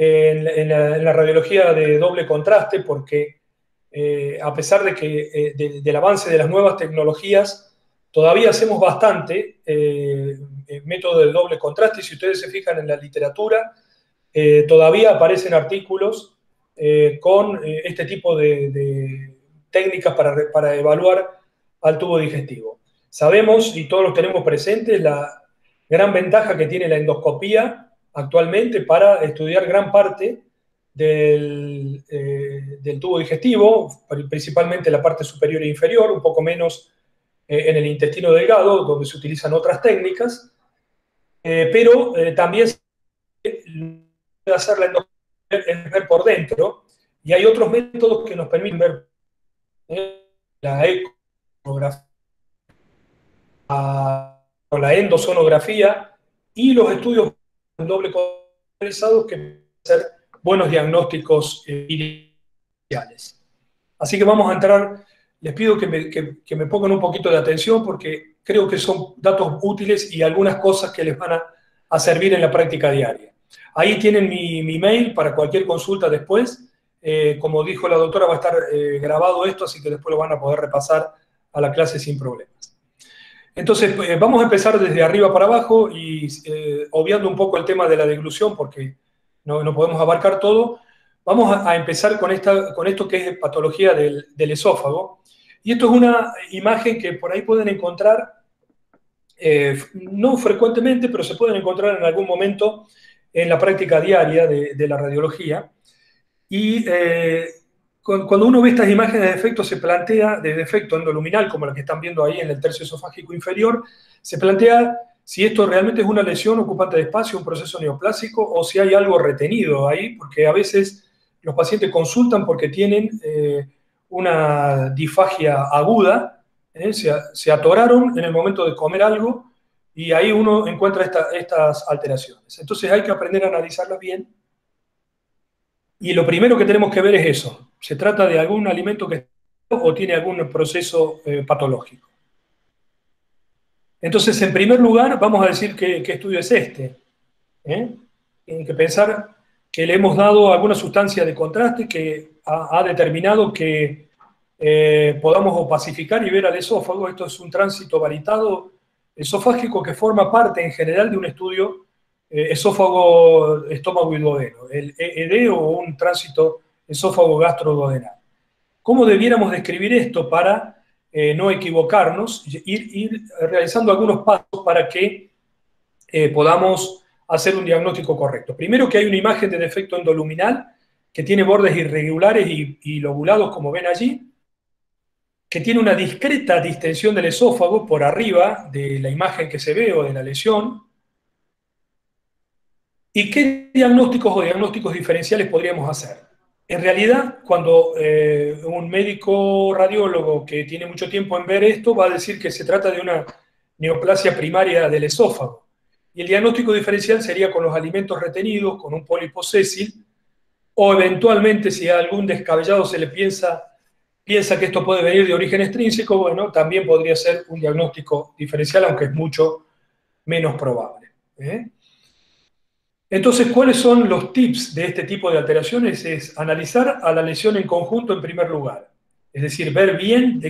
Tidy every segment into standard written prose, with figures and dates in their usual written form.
en la radiología de doble contraste, porque a pesar de que del avance de las nuevas tecnologías, todavía hacemos bastante método de doble contraste, y si ustedes se fijan en la literatura, todavía aparecen artículos con este tipo de técnicas para evaluar al tubo digestivo. Sabemos, y todos los tenemos presentes, la gran ventaja que tiene la endoscopía actualmente para estudiar gran parte del tubo digestivo, principalmente la parte superior e inferior, un poco menos en el intestino delgado, donde se utilizan otras técnicas, pero también se puede hacer la endoscopía es ver por dentro, y hay otros métodos que nos permiten ver la ecografía o la endosonografía y los estudios en doble contraste que pueden ser buenos diagnósticos iniciales. Así que vamos a entrar, les pido que me pongan un poquito de atención porque creo que son datos útiles y algunas cosas que les van a servir en la práctica diaria. Ahí tienen mi mail para cualquier consulta después. Como dijo la doctora, va a estar grabado esto, así que después lo van a poder repasar a la clase sin problemas. Entonces, vamos a empezar desde arriba para abajo y obviando un poco el tema de la deglución porque no podemos abarcar todo. Vamos a empezar con esto que es patología del esófago. Y esto es una imagen que por ahí pueden encontrar, no frecuentemente, pero se pueden encontrar en algún momento en la práctica diaria de la radiología. Y cuando uno ve estas imágenes de defecto, se plantea, de defecto endoluminal, como la que están viendo ahí en el tercio esofágico inferior, se plantea si esto realmente es una lesión ocupante de espacio, un proceso neoplásico, o si hay algo retenido ahí, porque a veces los pacientes consultan porque tienen una disfagia aguda, se atoraron en el momento de comer algo, y ahí uno encuentra estas alteraciones. Entonces hay que aprender a analizarlas bien. Y lo primero que tenemos que ver es eso. ¿Se trata de algún alimento que o tiene algún proceso patológico? Entonces, en primer lugar, vamos a decir qué estudio es este. Tienen que pensar que le hemos dado alguna sustancia de contraste que ha determinado que podamos opacificar y ver al esófago. Esto es un tránsito varitado esofágico que forma parte en general de un estudio esófago, estómago y duodeno, el EED o un tránsito esófago gastroduodenal. ¿Cómo debiéramos describir esto para no equivocarnos? Ir realizando algunos pasos para que podamos hacer un diagnóstico correcto. Primero, que hay una imagen de defecto endoluminal que tiene bordes irregulares y lobulados, como ven allí, que tiene una discreta distensión del esófago por arriba de la imagen que se ve o de la lesión. ¿Y qué diagnósticos o diagnósticos diferenciales podríamos hacer? En realidad, cuando un médico radiólogo que tiene mucho tiempo en ver esto va a decir que se trata de una neoplasia primaria del esófago. Y el diagnóstico diferencial sería con los alimentos retenidos, con un pólipo sésil, o eventualmente si a algún descabellado se le piensa que esto puede venir de origen extrínseco, bueno, también podría ser un diagnóstico diferencial, aunque es mucho menos probable. Entonces, ¿cuáles son los tips de este tipo de alteraciones? Es analizar a la lesión en conjunto en primer lugar. Es decir, ver bien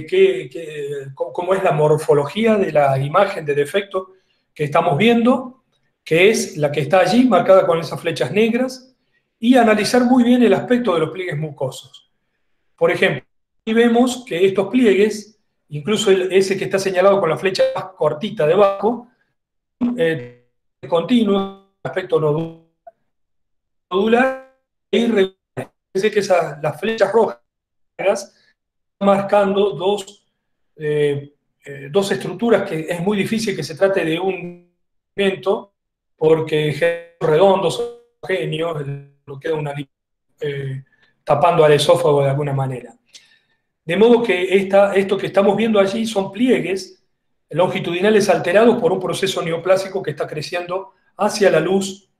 cómo es la morfología de la imagen de defecto que estamos viendo, que es la que está allí, marcada con esas flechas negras, y analizar muy bien el aspecto de los pliegues mucosos. Por ejemplo, aquí vemos que estos pliegues, incluso ese que está señalado con la flecha más cortita debajo, continuo, aspecto nodular e irregular. Fíjense que las flechas rojas están marcando dos estructuras que es muy difícil que se trate de un evento porque redondos, homogéneos, lo queda tapando al esófago de alguna manera. De modo que esto que estamos viendo allí son pliegues longitudinales alterados por un proceso neoplásico que está creciendo hacia la luz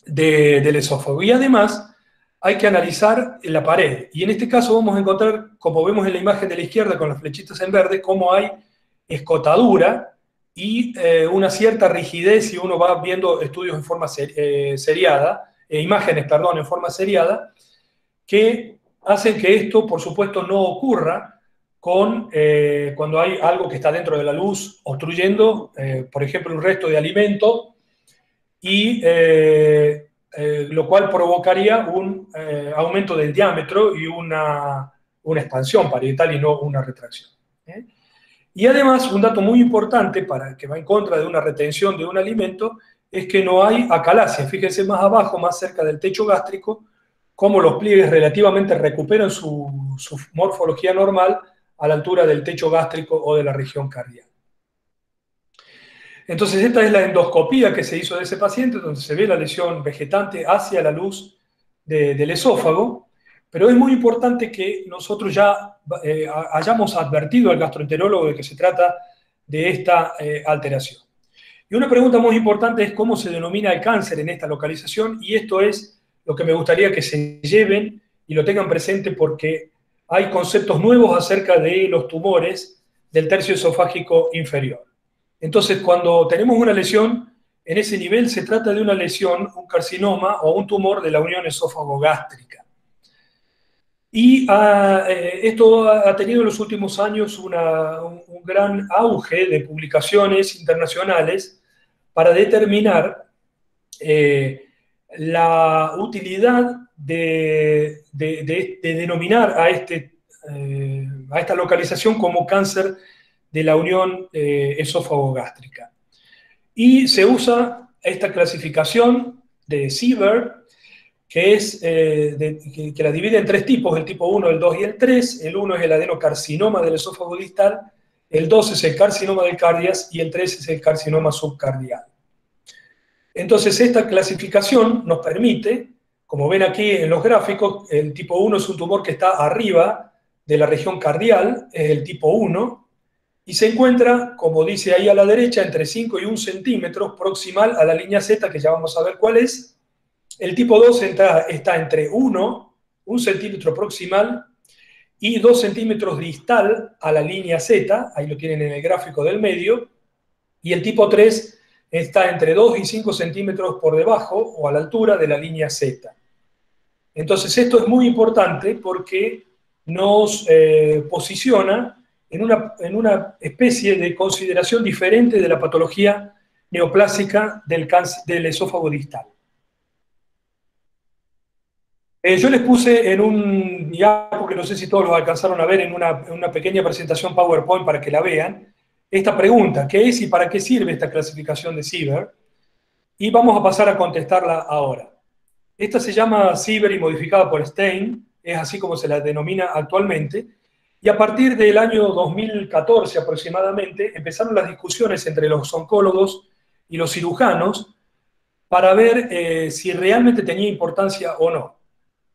del esófago. Y además hay que analizar la pared. Y en este caso vamos a encontrar, como vemos en la imagen de la izquierda con las flechitas en verde, cómo hay escotadura y una cierta rigidez si uno va viendo estudios en forma seriada imágenes, perdón, en forma seriada, que hacen que esto, por supuesto, no ocurra cuando hay algo que está dentro de la luz obstruyendo, por ejemplo, un resto de alimento, y lo cual provocaría un aumento del diámetro y una expansión parietal y no una retracción. Y además, un dato muy importante que va en contra de una retención de un alimento es que no hay acalasia. Fíjense más abajo, más cerca del techo gástrico, cómo los pliegues relativamente recuperan su morfología normal a la altura del techo gástrico o de la región cardíaca. Entonces, esta es la endoscopía que se hizo de ese paciente, donde se ve la lesión vegetante hacia la luz del esófago, pero es muy importante que nosotros ya hayamos advertido al gastroenterólogo de que se trata de esta alteración. Y una pregunta muy importante es cómo se denomina el cáncer en esta localización, y esto es lo que me gustaría que se lleven y lo tengan presente, porque hay conceptos nuevos acerca de los tumores del tercio esofágico inferior. Entonces, cuando tenemos una lesión en ese nivel, se trata de una lesión, un carcinoma o un tumor de la unión esófago-gástrica. Y esto ha tenido en los últimos años un gran auge de publicaciones internacionales para determinar la utilidad de denominar a esta localización como cáncer de la unión esófago-gástrica. Y se usa esta clasificación de Sieber, que la divide en tres tipos: el tipo 1, el 2 y el 3. El 1 es el adenocarcinoma del esófago distal, el 2 es el carcinoma del cardias y el 3 es el carcinoma subcardial. Entonces, esta clasificación nos permite, como ven aquí en los gráficos, el tipo 1 es un tumor que está arriba de la región cardial, es el tipo 1, y se encuentra, como dice ahí a la derecha, entre 5 y 1 centímetros proximal a la línea Z, que ya vamos a ver cuál es. El tipo 2 está entre 1 centímetro proximal, y 2 centímetros distal a la línea Z, ahí lo tienen en el gráfico del medio, y el tipo 3 está entre 2 y 5 centímetros por debajo o a la altura de la línea Z. Entonces, esto es muy importante porque nos posiciona en una especie de consideración diferente de la patología neoplásica del esófago distal. Yo les puse en un diapo, que no sé si todos lo alcanzaron a ver, en una pequeña presentación PowerPoint para que la vean, esta pregunta: ¿qué es y para qué sirve esta clasificación de Sieber? Y vamos a pasar a contestarla ahora. Esta se llama Sieber y modificada por Stein, es así como se la denomina actualmente, y a partir del año 2014 aproximadamente empezaron las discusiones entre los oncólogos y los cirujanos para ver si realmente tenía importancia o no.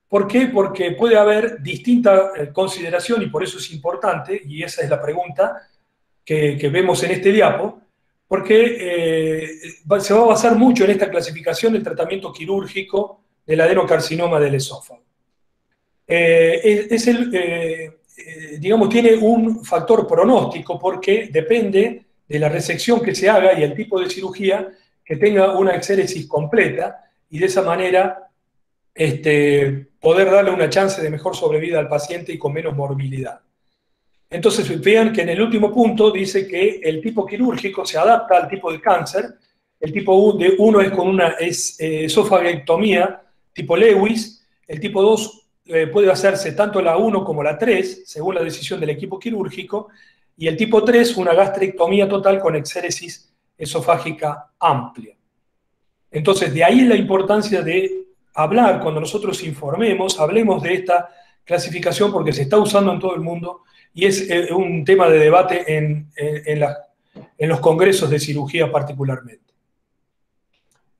¿Por qué? Porque puede haber distinta consideración, y por eso es importante, y esa es la pregunta que vemos en este diapo, porque se va a basar mucho en esta clasificación del tratamiento quirúrgico del adenocarcinoma del esófago. Digamos, tiene un factor pronóstico porque depende de la resección que se haga y el tipo de cirugía, que tenga una exéresis completa, y de esa manera poder darle una chance de mejor sobrevida al paciente y con menos morbilidad. Entonces, vean que en el último punto dice que el tipo quirúrgico se adapta al tipo de cáncer. El tipo 1 es con una esofagectomía tipo Lewis. El tipo 2 puede hacerse tanto la 1 como la 3, según la decisión del equipo quirúrgico. Y el tipo 3, una gastrectomía total con exéresis esofágica amplia. Entonces, de ahí la importancia de hablar, cuando nosotros informemos, hablemos de esta clasificación, porque se está usando en todo el mundo y es un tema de debate en los congresos de cirugía particularmente.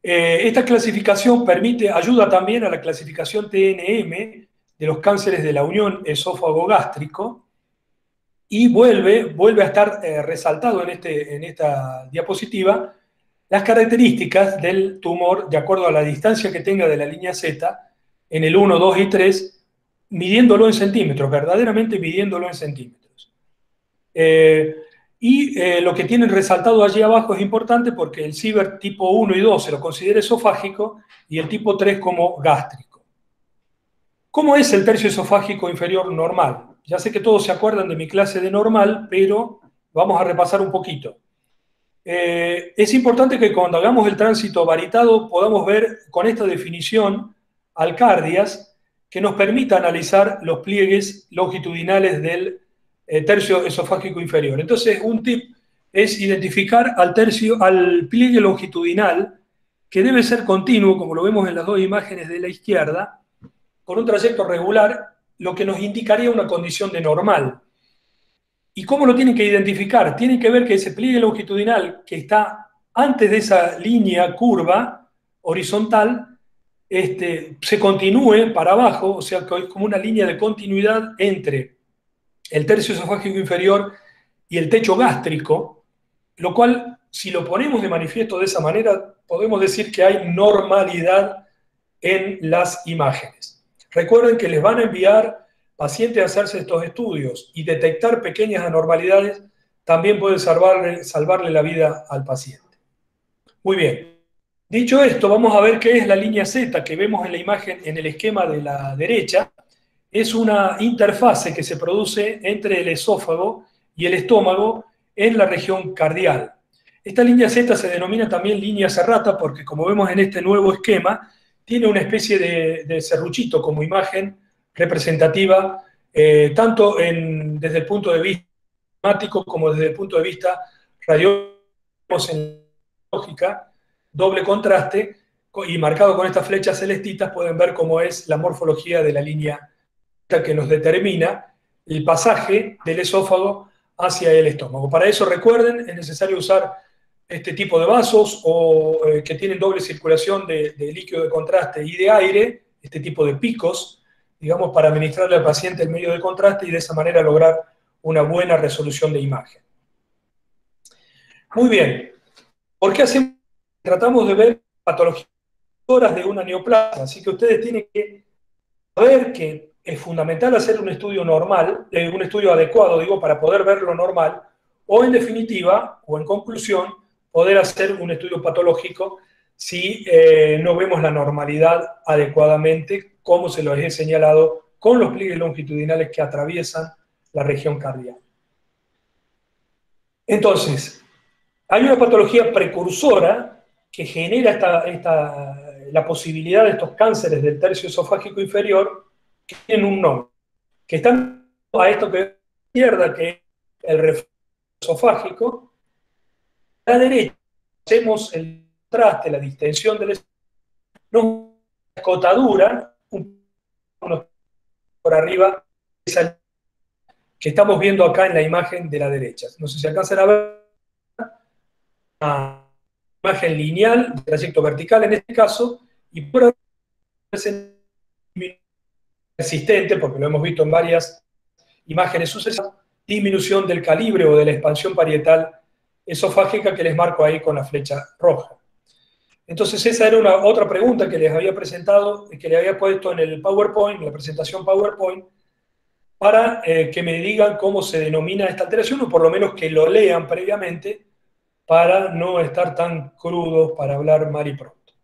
Esta clasificación ayuda también a la clasificación TNM de los cánceres de la unión esófago-gástrico, y vuelve a estar resaltado en esta diapositiva las características del tumor de acuerdo a la distancia que tenga de la línea Z en el 1, 2 y 3, midiéndolo en centímetros, verdaderamente midiéndolo en centímetros. Y lo que tienen resaltado allí abajo es importante porque el Siebert tipo 1 y 2 se lo considera esofágico y el tipo 3 como gástrico. ¿Cómo es el tercio esofágico inferior normal? Ya sé que todos se acuerdan de mi clase de normal, pero vamos a repasar un poquito. Es importante que cuando hagamos el tránsito varitado podamos ver con esta definición alcardias que nos permita analizar los pliegues longitudinales del tercio esofágico inferior. Entonces, un tip es identificar al pliegue longitudinal, que debe ser continuo, como lo vemos en las dos imágenes de la izquierda, con un trayecto regular, lo que nos indicaría una condición de normal. ¿Y cómo lo tienen que identificar? Tienen que ver que ese pliegue longitudinal que está antes de esa línea curva horizontal se continúe para abajo, o sea, que es como una línea de continuidad entre el tercio esofágico inferior y el techo gástrico, lo cual, si lo ponemos de manifiesto de esa manera, podemos decir que hay normalidad en las imágenes. Recuerden que les van a enviar pacientes a hacerse estos estudios y detectar pequeñas anormalidades también puede salvarle la vida al paciente. Muy bien. Dicho esto, vamos a ver qué es la línea Z que vemos en la imagen, en el esquema de la derecha. Es una interfase que se produce entre el esófago y el estómago en la región cardial. Esta línea Z se denomina también línea serrata porque, como vemos en este nuevo esquema, tiene una especie de serruchito como imagen representativa, tanto desde el punto de vista matemático como desde el punto de vista radiológica, doble contraste, y marcado con estas flechas celestitas pueden ver cómo es la morfología de la línea que nos determina el pasaje del esófago hacia el estómago. Para eso, recuerden, es necesario usar este tipo de vasos o que tienen doble circulación de líquido de contraste y de aire, este tipo de picos, digamos, para administrarle al paciente el medio de contraste y de esa manera lograr una buena resolución de imagen. Muy bien. ¿Por qué tratamos de ver patologías de una neoplasia? Así que ustedes tienen que saber que es fundamental hacer un estudio normal, un estudio adecuado, digo, para poder ver lo normal, o en definitiva, o en conclusión, poder hacer un estudio patológico si no vemos la normalidad adecuadamente, como se los he señalado, con los pliegues longitudinales que atraviesan la región cardíaca. Entonces, hay una patología precursora que genera la posibilidad de estos cánceres del tercio esofágico inferior, que tienen un nombre, que están a esto que es la izquierda, que es el reflujo esofágico. A la derecha hacemos el contraste, la distensión del esófago, una escotadura, por arriba, esa que estamos viendo acá en la imagen de la derecha. No sé si alcanzan a ver una imagen lineal, de trayecto vertical en este caso, y por ahí persistente, porque lo hemos visto en varias imágenes sucesivas, disminución del calibre o de la expansión parietal esofágica que les marco ahí con la flecha roja. Entonces esa era otra pregunta que les había presentado, que le había puesto en el PowerPoint, en la presentación PowerPoint, para que me digan cómo se denomina esta alteración, o por lo menos que lo lean previamente, para no estar tan crudos para hablar mal y pronto.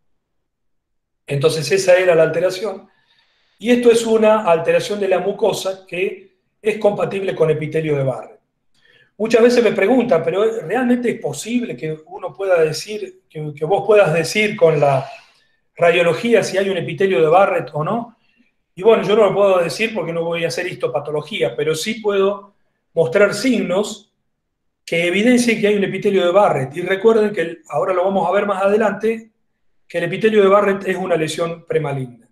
Entonces esa era la alteración. Y esto es una alteración de la mucosa que es compatible con epitelio de Barrett. Muchas veces me preguntan, pero ¿realmente es posible que uno pueda decir, que vos puedas decir con la radiología si hay un epitelio de Barrett o no? Y bueno, yo no lo puedo decir porque no voy a hacer histopatología, pero sí puedo mostrar signos que evidencien que hay un epitelio de Barrett. Y recuerden que ahora lo vamos a ver más adelante, que el epitelio de Barrett es una lesión premaligna.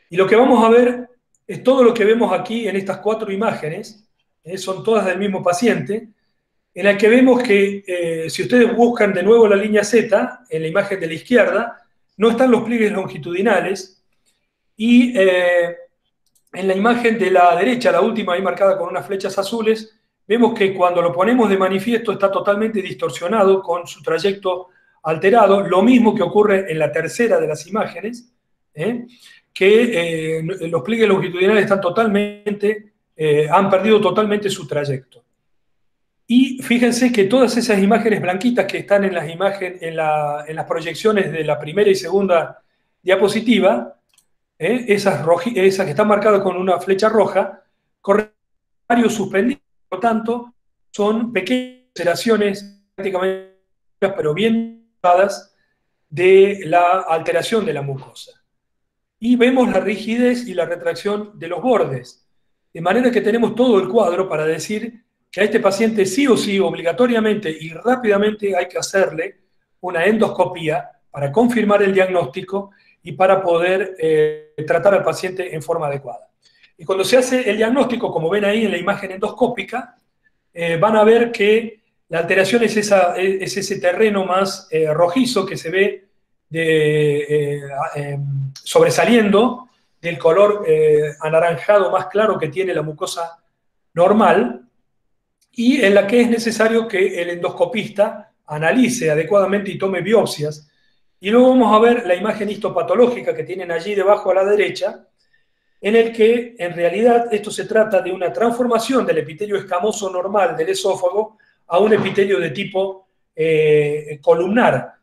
Y lo que vamos a ver es todo lo que vemos aquí en estas 4 imágenes, son todas del mismo paciente, en la que vemos que si ustedes buscan de nuevo la línea Z, en la imagen de la izquierda, no están los pliegues longitudinales, y en la imagen de la derecha, la última ahí marcada con unas flechas azules, vemos que cuando lo ponemos de manifiesto está totalmente distorsionado con su trayecto alterado, lo mismo que ocurre en la tercera de las imágenes, que los pliegues longitudinales están han perdido totalmente su trayecto. Y fíjense que todas esas imágenes blanquitas que están en las en las proyecciones de la primera y segunda diapositiva, esas que están marcadas con una flecha roja, corresponden a varios suspendidos, por lo tanto, son pequeñas alteraciones prácticamente, pero bien dadas, de la alteración de la mucosa. Y vemos la rigidez y la retracción de los bordes. De manera que tenemos todo el cuadro para decir que a este paciente sí o sí, obligatoriamente y rápidamente hay que hacerle una endoscopía para confirmar el diagnóstico y para poder tratar al paciente en forma adecuada. Y cuando se hace el diagnóstico, como ven ahí en la imagen endoscópica, van a ver que la alteración es ese terreno más rojizo que se ve sobresaliendo del color anaranjado más claro que tiene la mucosa normal, y en la que es necesario que el endoscopista analice adecuadamente y tome biopsias. Y luego vamos a ver la imagen histopatológica que tienen allí debajo a la derecha, en el que en realidad esto se trata de una transformación del epitelio escamoso normal del esófago a un epitelio de tipo columnar.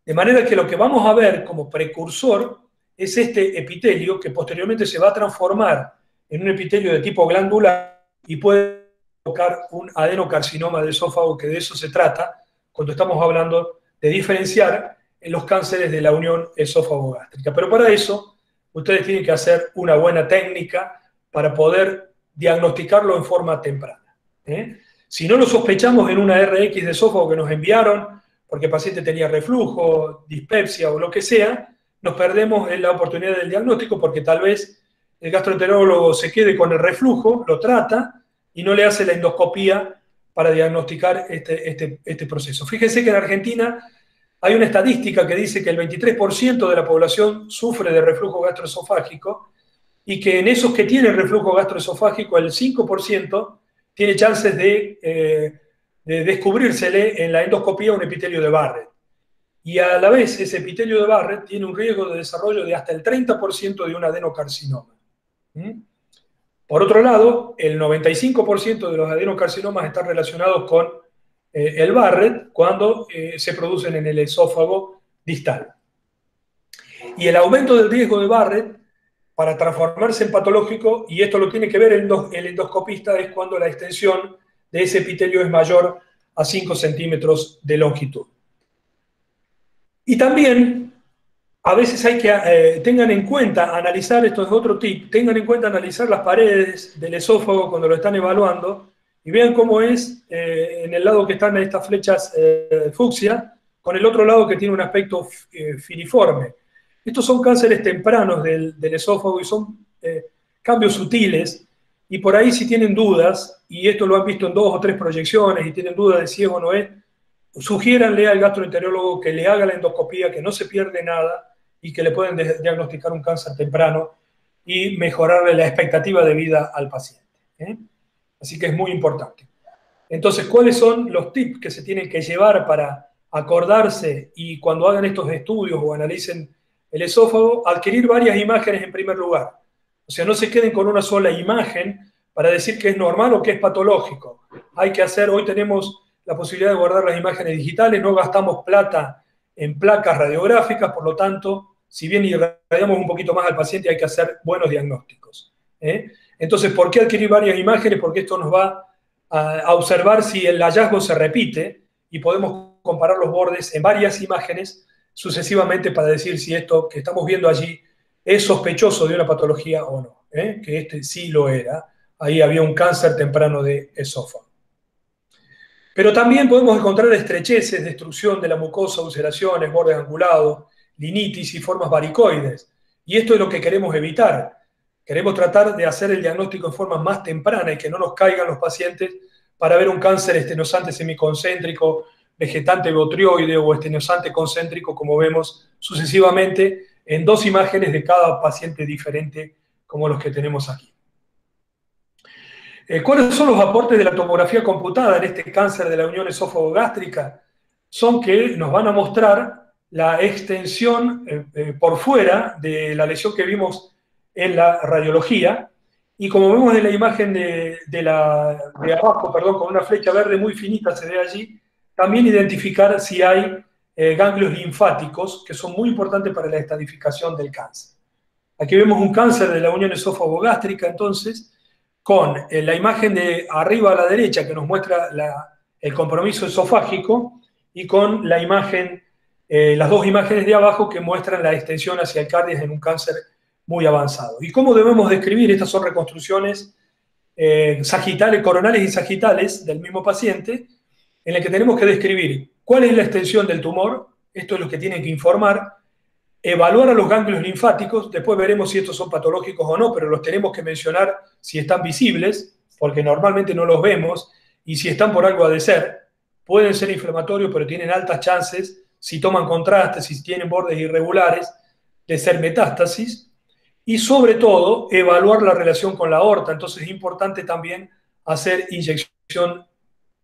De manera que lo que vamos a ver como precursor es este epitelio que posteriormente se va a transformar en un epitelio de tipo glandular y puede provocar un adenocarcinoma del esófago, que de eso se trata cuando estamos hablando de diferenciar en los cánceres de la unión esófago-gástrica. Pero para eso ustedes tienen que hacer una buena técnica para poder diagnosticarlo en forma temprana. Si no lo sospechamos en una RX de esófago que nos enviaron, porque el paciente tenía reflujo, dispepsia o lo que sea, nos perdemos en la oportunidad del diagnóstico porque tal vez el gastroenterólogo se quede con el reflujo, lo trata y no le hace la endoscopía para diagnosticar este proceso. Fíjense que en Argentina hay una estadística que dice que el 23% de la población sufre de reflujo gastroesofágico y que en esos que tienen reflujo gastroesofágico el 5% tiene chances de descubrírsele en la endoscopía un epitelio de Barrett. Y a la vez ese epitelio de Barrett tiene un riesgo de desarrollo de hasta el 30% de un adenocarcinoma. Por otro lado, el 95% de los adenocarcinomas están relacionados con el Barrett cuando se producen en el esófago distal. Y el aumento del riesgo de Barrett para transformarse en patológico, y esto lo tiene que ver el endoscopista, es cuando la extensión de ese epitelio es mayor a 5 centímetros de longitud. Y también, a veces hay que, tengan en cuenta, analizar, esto es otro tip, tengan en cuenta analizar las paredes del esófago cuando lo están evaluando, y vean cómo es en el lado que están estas flechas fucsia, con el otro lado que tiene un aspecto filiforme. Estos son cánceres tempranos del esófago y son cambios sutiles, y por ahí si tienen dudas, y esto lo han visto en 2 o 3 proyecciones, y tienen dudas de si es o no es, sugiéranle al gastroenterólogo que le haga la endoscopía, que no se pierde nada, y que le pueden diagnosticar un cáncer temprano y mejorarle la expectativa de vida al paciente. Así que es muy importante. Entonces, ¿cuáles son los tips que se tienen que llevar para acordarse y cuando hagan estos estudios o analicen el esófago? Adquirir varias imágenes en primer lugar. O sea, no se queden con una sola imagen para decir que es normal o que es patológico. Hay que hacer, hoy tenemos la posibilidad de guardar las imágenes digitales, no gastamos plata en placas radiográficas, por lo tanto, si bien irradiamos un poquito más al paciente, hay que hacer buenos diagnósticos. Entonces, ¿por qué adquirir varias imágenes? Porque esto nos va a observar si el hallazgo se repite y podemos comparar los bordes en varias imágenes sucesivamente para decir si esto que estamos viendo allí es sospechoso de una patología o no, que este sí lo era. Ahí había un cáncer temprano de esófago. Pero también podemos encontrar estrecheces, destrucción de la mucosa, ulceraciones, bordes angulados, linitis y formas varicoides. Y esto es lo que queremos evitar. Queremos tratar de hacer el diagnóstico en forma más temprana y que no nos caigan los pacientes para ver un cáncer estenosante semiconcéntrico, vegetante botrioide o estenosante concéntrico, como vemos sucesivamente en 2 imágenes de cada paciente diferente, como los que tenemos aquí. ¿Cuáles son los aportes de la tomografía computada en este cáncer de la unión esófago-gástrica? Son que nos van a mostrar la extensión por fuera de la lesión que vimos en la radiología Y como vemos en la imagen de abajo, perdón, con una flecha verde muy finita se ve allí, también identificar si hay ganglios linfáticos, que son muy importantes para la estadificación del cáncer. Aquí vemos un cáncer de la unión esófago-gástrica, entonces, con la imagen de arriba a la derecha que nos muestra el compromiso esofágico y con la imagen, las dos imágenes de abajo que muestran la extensión hacia el cardias en un cáncer muy avanzado. ¿Y cómo debemos describir? Estas son reconstrucciones sagitales, coronales y sagitales del mismo paciente, en la que tenemos que describir cuál es la extensión del tumor, esto es lo que tienen que informar, evaluar a los ganglios linfáticos, después veremos si estos son patológicos o no, pero los tenemos que mencionar si están visibles, porque normalmente no los vemos, y si están por algo ha de ser, pueden ser inflamatorios, pero tienen altas chances, si toman contraste, si tienen bordes irregulares, de ser metástasis, y sobre todo evaluar la relación con la aorta. Entonces es importante también hacer inyección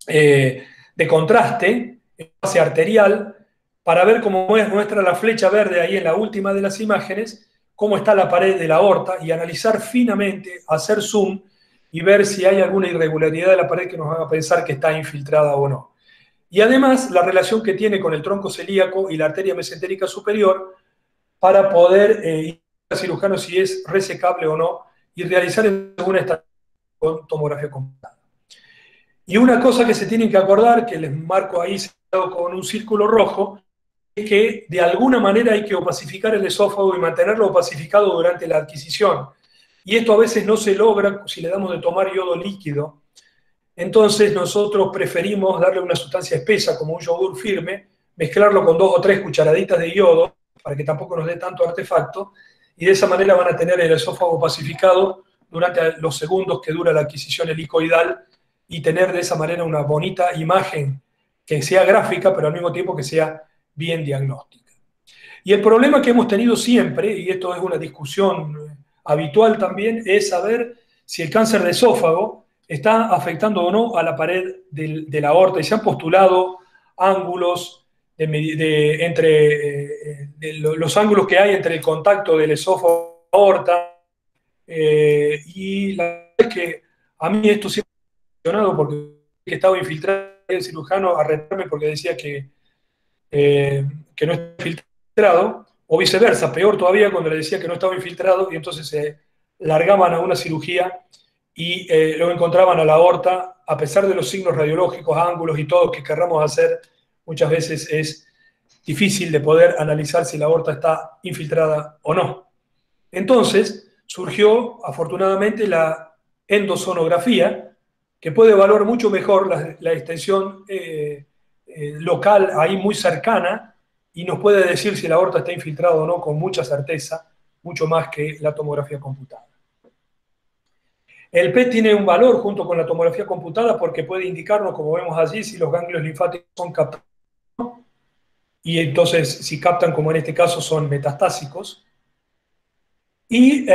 de contraste en base arterial para ver cómo muestra la flecha verde ahí en la última de las imágenes, cómo está la pared de la aorta y analizar finamente, hacer zoom y ver si hay alguna irregularidad de la pared que nos haga pensar que está infiltrada o no. Y además la relación que tiene con el tronco celíaco y la arteria mesentérica superior para poder ir al cirujano si es resecable o no y realizar una estancia con tomografía computada. Y una cosa que se tienen que acordar, que les marco ahí con un círculo rojo, es que de alguna manera hay que opacificar el esófago y mantenerlo opacificado durante la adquisición. Y esto a veces no se logra si le damos de tomar yodo líquido. Entonces nosotros preferimos darle una sustancia espesa como un yogur firme, mezclarlo con 2 o 3 cucharaditas de yodo para que tampoco nos dé tanto artefacto, y de esa manera van a tener el esófago pacificado durante los segundos que dura la adquisición helicoidal y tener de esa manera una bonita imagen que sea gráfica, pero al mismo tiempo que sea bien diagnóstica. Y el problema que hemos tenido siempre, y esto es una discusión habitual también, es saber si el cáncer de esófago está afectando o no a la pared de la aorta, y se han postulado ángulos entre los ángulos que hay entre el contacto del esófago y la aorta, y la verdad es que a mí esto siempre me ha funcionado porque estaba infiltrado el cirujano a retarme porque decía que no estaba infiltrado, o viceversa, peor todavía cuando le decía que no estaba infiltrado y entonces se largaban a una cirugía y lo encontraban a la aorta, a pesar de los signos radiológicos, ángulos y todo que querramos hacer, muchas veces es difícil de poder analizar si la aorta está infiltrada o no. Entonces surgió afortunadamente la endosonografía, que puede evaluar mucho mejor la extensión local ahí muy cercana y nos puede decir si la aorta está infiltrada o no con mucha certeza, mucho más que la tomografía computada. El PET tiene un valor junto con la tomografía computada porque puede indicarnos, como vemos allí, si los ganglios linfáticos son captados y entonces si captan, como en este caso, son metastásicos. Y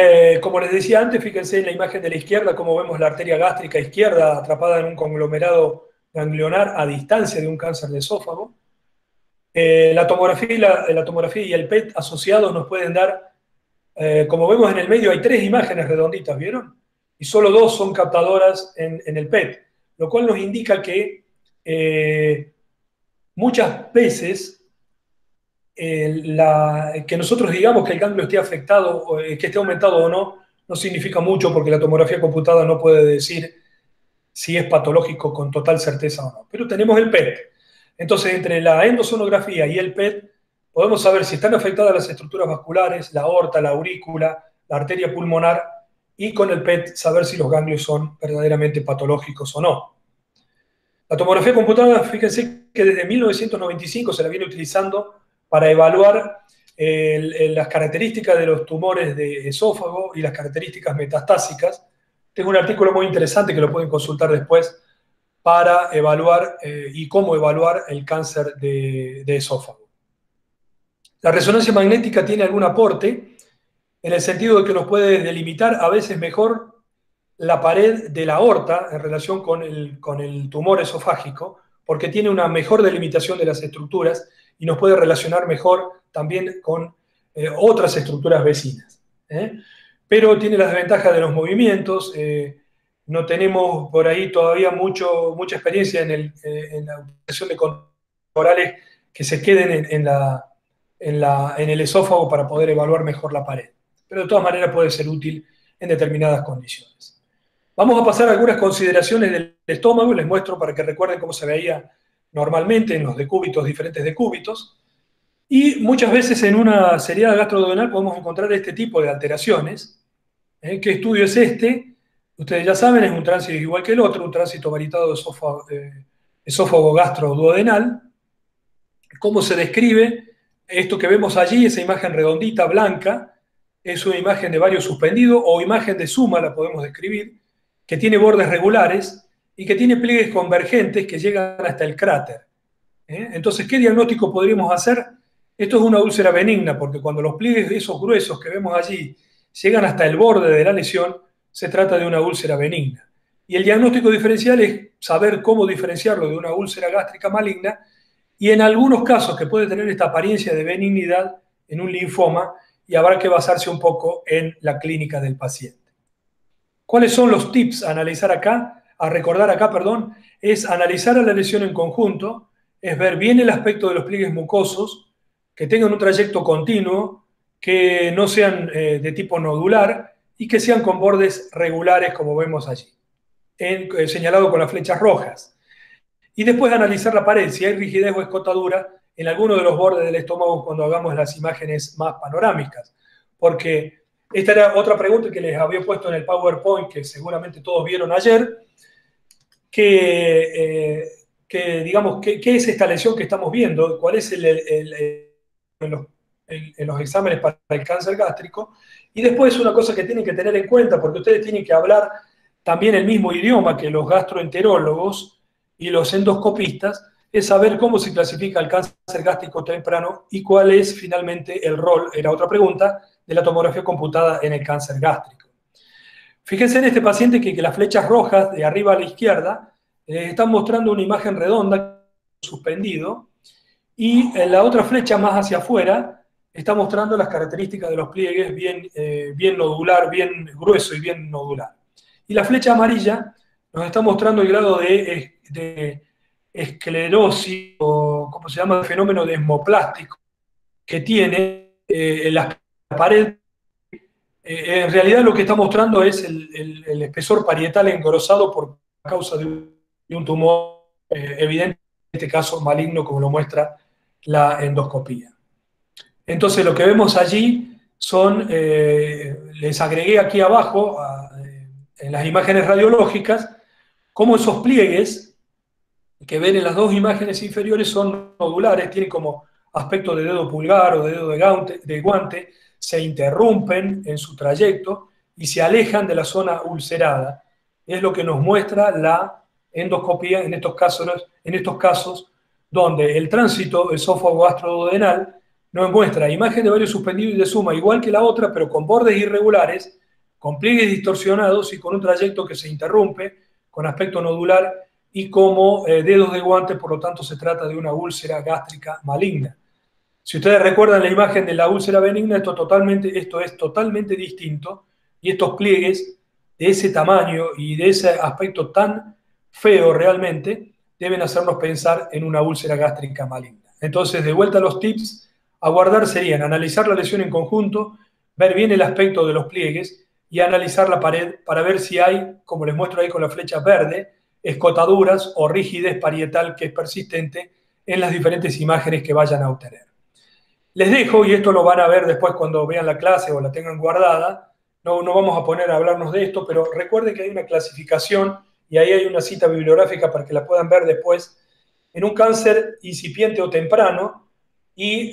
como les decía antes, fíjense en la imagen de la izquierda cómo vemos la arteria gástrica izquierda atrapada en un conglomerado ganglionar a distancia de un cáncer de esófago. La tomografía y el PET asociados nos pueden dar, como vemos en el medio hay 3 imágenes redonditas, ¿vieron? Y solo 2 son captadoras en el PET, lo cual nos indica que muchas veces que nosotros digamos que el ganglio esté afectado, que esté aumentado o no, no significa mucho porque la tomografía computada no puede decir si es patológico con total certeza o no. Pero tenemos el PET. Entonces, entre la endosonografía y el PET, podemos saber si están afectadas las estructuras vasculares, la aorta, la aurícula, la arteria pulmonar, y con el PET saber si los ganglios son verdaderamente patológicos o no. La tomografía computada, fíjense que desde 1995 se la viene utilizando para evaluar las características de los tumores de esófago y las características metastásicas. Tengo un artículo muy interesante que lo pueden consultar después para evaluar y cómo evaluar el cáncer de esófago. La resonancia magnética tiene algún aporte en el sentido de que nos puede delimitar a veces mejor la pared de la aorta en relación con el tumor esofágico, porque tiene una mejor delimitación de las estructuras y nos puede relacionar mejor también con otras estructuras vecinas. pero tiene las desventajas de los movimientos. No tenemos por ahí todavía mucha experiencia en la utilización de controles orales que se queden en el esófago para poder evaluar mejor la pared. Pero de todas maneras puede ser útil en determinadas condiciones. Vamos a pasar a algunas consideraciones del estómago, les muestro para que recuerden cómo se veía normalmente en los decúbitos, diferentes decúbitos. Y muchas veces en una seriada gastroduodenal podemos encontrar este tipo de alteraciones. ¿Qué estudio es este? Ustedes ya saben, es un tránsito igual que el otro, un tránsito varietado esófago gastroduodenal. ¿Cómo se describe? Esto que vemos allí, esa imagen redondita, blanca, es una imagen de vario suspendido o imagen de suma, la podemos describir, que tiene bordes regulares y que tiene pliegues convergentes que llegan hasta el cráter. Entonces, ¿qué diagnóstico podríamos hacer? Esto es una úlcera benigna, porque cuando los pliegues esos gruesos que vemos allí llegan hasta el borde de la lesión, se trata de una úlcera benigna. Y el diagnóstico diferencial es saber cómo diferenciarlo de una úlcera gástrica maligna, y en algunos casos que puede tener esta apariencia de benignidad en un linfoma, y habrá que basarse un poco en la clínica del paciente. ¿Cuáles son los tips a analizar acá? A recordar acá, perdón, es analizar a la lesión en conjunto, es ver bien el aspecto de los pliegues mucosos, que tengan un trayecto continuo, que no sean de tipo nodular y que sean con bordes regulares, como vemos allí, señalado con las flechas rojas. Y después analizar la pared, si hay rigidez o escotadura en alguno de los bordes del estómago cuando hagamos las imágenes más panorámicas. Porque esta era otra pregunta que les había puesto en el PowerPoint, que seguramente todos vieron ayer, que digamos, ¿qué es esta lesión que estamos viendo? ¿Cuál es en los exámenes para el cáncer gástrico? Y después una cosa que tienen que tener en cuenta, porque ustedes tienen que hablar también el mismo idioma que los gastroenterólogos y los endoscopistas, es saber cómo se clasifica el cáncer gástrico temprano y cuál es finalmente el rol, era otra pregunta, de la tomografía computada en el cáncer gástrico. Fíjense en este paciente que las flechas rojas de arriba a la izquierda están mostrando una imagen redonda suspendido, y en la otra flecha más hacia afuera está mostrando las características de los pliegues bien nodular, bien grueso y bien nodular. Y la flecha amarilla nos está mostrando el grado de esclerosis, o como se llama, el fenómeno desmoplástico que tiene la pared. En realidad lo que está mostrando es el espesor parietal engrosado por causa de un tumor evidente, en este caso maligno, como lo muestra la endoscopía. Entonces lo que vemos allí son, les agregué aquí abajo, en las imágenes radiológicas, cómo esos pliegues que ven en las dos imágenes inferiores son nodulares, tienen como aspecto de dedo pulgar o de dedo de guante, se interrumpen en su trayecto y se alejan de la zona ulcerada. Es lo que nos muestra la endoscopía en estos casos donde el tránsito esófago gastroduodenal nos muestra imagen de vario suspendido y de suma igual que la otra, pero con bordes irregulares, con pliegues distorsionados y con un trayecto que se interrumpe, con aspecto nodular y como dedos de guante, por lo tanto se trata de una úlcera gástrica maligna. Si ustedes recuerdan la imagen de la úlcera benigna, esto es totalmente distinto, y estos pliegues de ese tamaño y de ese aspecto tan feo realmente deben hacernos pensar en una úlcera gástrica maligna. Entonces, de vuelta a los tips, a guardar serían analizar la lesión en conjunto, ver bien el aspecto de los pliegues y analizar la pared para ver si hay, como les muestro ahí con la flecha verde, escotaduras o rigidez parietal que es persistente en las diferentes imágenes que vayan a obtener. Les dejo, y esto lo van a ver después cuando vean la clase o la tengan guardada, no vamos a poner a hablarnos de esto, pero recuerden que hay una clasificación y ahí hay una cita bibliográfica para que la puedan ver después, en un cáncer incipiente o temprano, y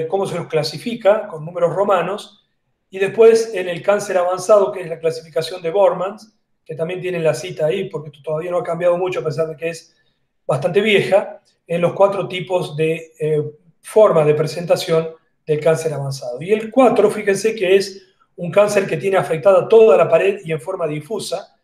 cómo se los clasifica con números romanos, y después en el cáncer avanzado, que es la clasificación de Bormans, que también tienen la cita ahí, porque esto todavía no ha cambiado mucho a pesar de que es bastante vieja, en los 4 tipos de formas de presentación del cáncer avanzado. Y el 4, fíjense que es un cáncer que tiene afectada toda la pared y en forma difusa,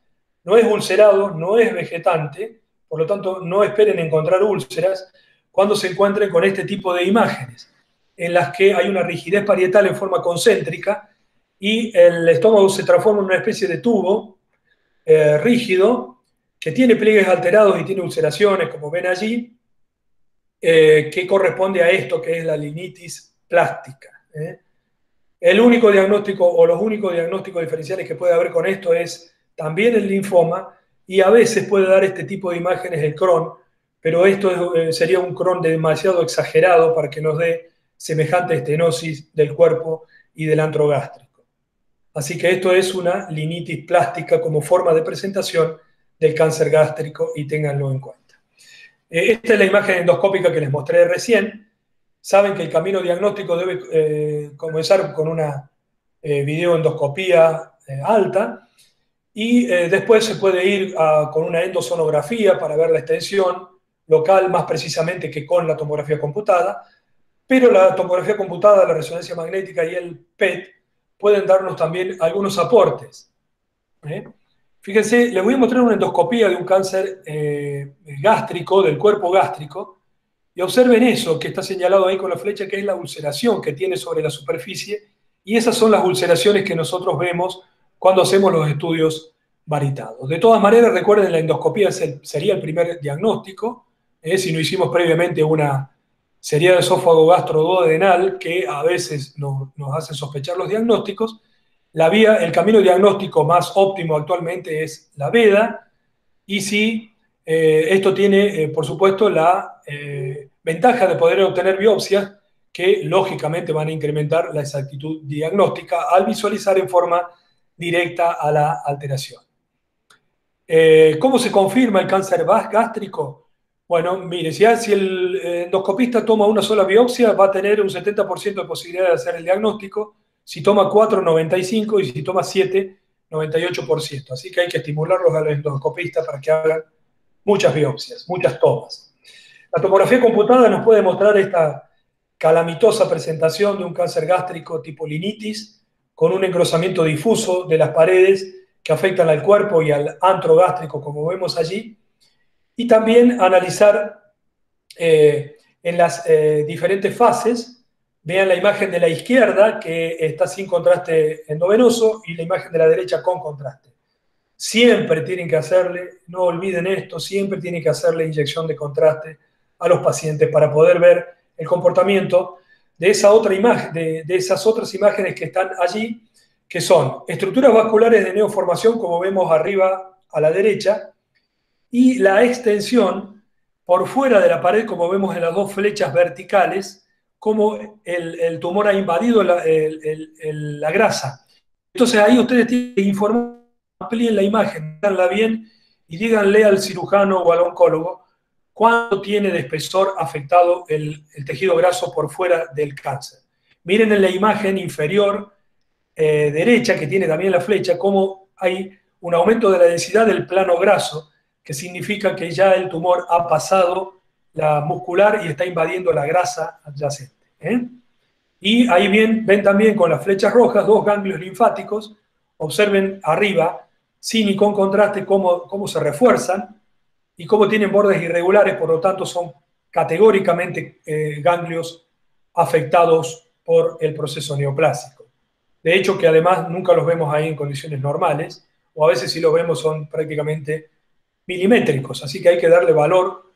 no es ulcerado, no es vegetante, por lo tanto no esperen encontrar úlceras cuando se encuentren con este tipo de imágenes, en las que hay una rigidez parietal en forma concéntrica y el estómago se transforma en una especie de tubo rígido que tiene pliegues alterados y tiene ulceraciones, como ven allí, que corresponde a esto que es la linitis plástica. El único diagnóstico o los únicos diagnósticos diferenciales que puede haber con esto es también el linfoma, y a veces puede dar este tipo de imágenes el Crohn, pero esto sería un Crohn demasiado exagerado para que nos dé semejante estenosis del cuerpo y del antro gástrico. Así que esto es una linitis plástica como forma de presentación del cáncer gástrico, y ténganlo en cuenta. Esta es la imagen endoscópica que les mostré recién. Saben que el camino diagnóstico debe comenzar con una videoendoscopía alta, y después se puede ir con una endosonografía para ver la extensión local, más precisamente que con la tomografía computada, pero la tomografía computada, la resonancia magnética y el PET pueden darnos también algunos aportes. Fíjense, les voy a mostrar una endoscopía de un cáncer gástrico, del cuerpo gástrico, y observen eso que está señalado ahí con la flecha, que es la ulceración que tiene sobre la superficie, y esas son las ulceraciones que nosotros vemos cuando hacemos los estudios varitados. De todas maneras, recuerden, la endoscopía sería el primer diagnóstico, si no hicimos previamente una sería de esófago gastroduodenal, que a veces nos hace sospechar los diagnósticos. El camino diagnóstico más óptimo actualmente es la veda, y sí, esto tiene, por supuesto, la ventaja de poder obtener biopsias que lógicamente van a incrementar la exactitud diagnóstica al visualizar en forma directa a la alteración. ¿Cómo se confirma el cáncer gástrico? Bueno, mire, si el endoscopista toma una sola biopsia, va a tener un 70% de posibilidad de hacer el diagnóstico. Si toma 4, 95%, y si toma 7, 98%. Así que hay que estimularlos a los endoscopistas para que hagan muchas biopsias, muchas tomas. La tomografía computada nos puede mostrar esta calamitosa presentación de un cáncer gástrico tipo linitis, con un engrosamiento difuso de las paredes que afectan al cuerpo y al antro gástrico, como vemos allí, y también analizar en las diferentes fases. Vean la imagen de la izquierda, que está sin contraste endovenoso, y la imagen de la derecha con contraste. Siempre tienen que hacerle, no olviden esto, siempre tienen que hacerle inyección de contraste a los pacientes para poder ver el comportamiento de esa otra imagen, de esas otras imágenes que están allí, que son estructuras vasculares de neoformación, como vemos arriba a la derecha, y la extensión por fuera de la pared, como vemos en las dos flechas verticales, como el tumor ha invadido la grasa. Entonces ahí ustedes tienen que informar, amplíen la imagen, díganla bien y díganle al cirujano o al oncólogo cuánto tiene de espesor afectado el tejido graso por fuera del cáncer. Miren en la imagen inferior derecha, que tiene también la flecha, cómo hay un aumento de la densidad del plano graso, que significa que ya el tumor ha pasado la muscular y está invadiendo la grasa adyacente. Y ahí ven también con las flechas rojas dos ganglios linfáticos. Observen arriba, sin y con contraste, cómo se refuerzan y cómo tienen bordes irregulares, por lo tanto son categóricamente ganglios afectados por el proceso neoplásico. De hecho, que además nunca los vemos ahí en condiciones normales, o a veces si los vemos son prácticamente milimétricos, así que hay que darle valor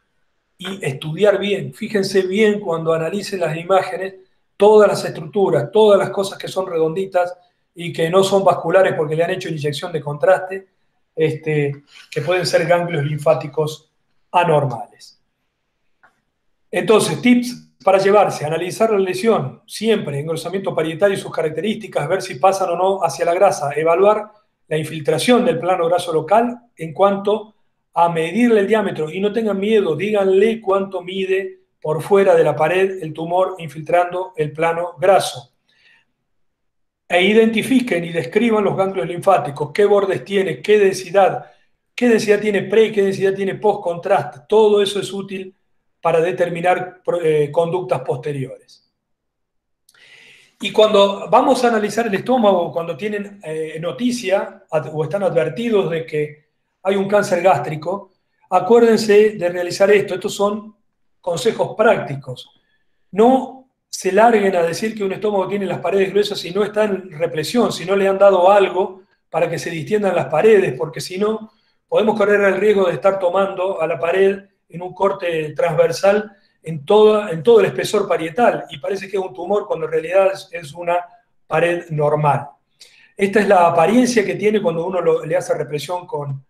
y estudiar bien. Fíjense bien cuando analicen las imágenes, todas las estructuras, todas las cosas que son redonditas y que no son vasculares porque le han hecho inyección de contraste, que pueden ser ganglios linfáticos anormales. Entonces, tips para llevarse: analizar la lesión, siempre, engrosamiento parietario y sus características, ver si pasan o no hacia la grasa, evaluar la infiltración del plano graso local en cuanto a medirle el diámetro, y no tengan miedo, díganle cuánto mide por fuera de la pared el tumor infiltrando el plano graso. E identifiquen y describan los ganglios linfáticos, qué bordes tiene, qué densidad tiene pre y qué densidad tiene post contraste. Todo eso es útil para determinar conductas posteriores. Y cuando vamos a analizar el estómago, cuando tienen noticia o están advertidos de que hay un cáncer gástrico, acuérdense de realizar esto. Estos son consejos prácticos. No se larguen a decir que un estómago tiene las paredes gruesas y no está en represión, si no le han dado algo para que se distiendan las paredes, porque si no, podemos correr el riesgo de estar tomando a la pared en un corte transversal en todo el espesor parietal, y parece que es un tumor cuando en realidad es una pared normal. Esta es la apariencia que tiene cuando uno le hace represión con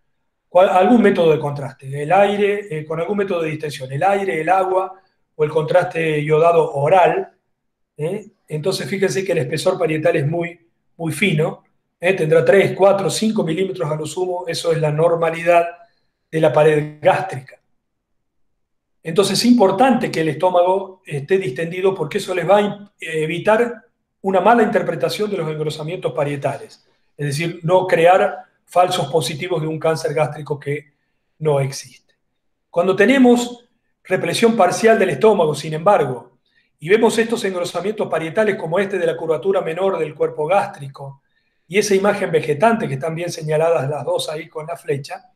algún método de contraste, el aire, con algún método de distensión, el aire, el agua o el contraste iodado oral. Entonces fíjense que el espesor parietal es muy, muy fino, tendrá 3, 4, 5 milímetros a lo sumo, eso es la normalidad de la pared gástrica. Entonces es importante que el estómago esté distendido porque eso les va a evitar una mala interpretación de los engrosamientos parietales, es decir, no crear falsos positivos de un cáncer gástrico que no existe. Cuando tenemos represión parcial del estómago, sin embargo, y vemos estos engrosamientos parietales como este de la curvatura menor del cuerpo gástrico y esa imagen vegetante que están bien señaladas las dos ahí con la flecha,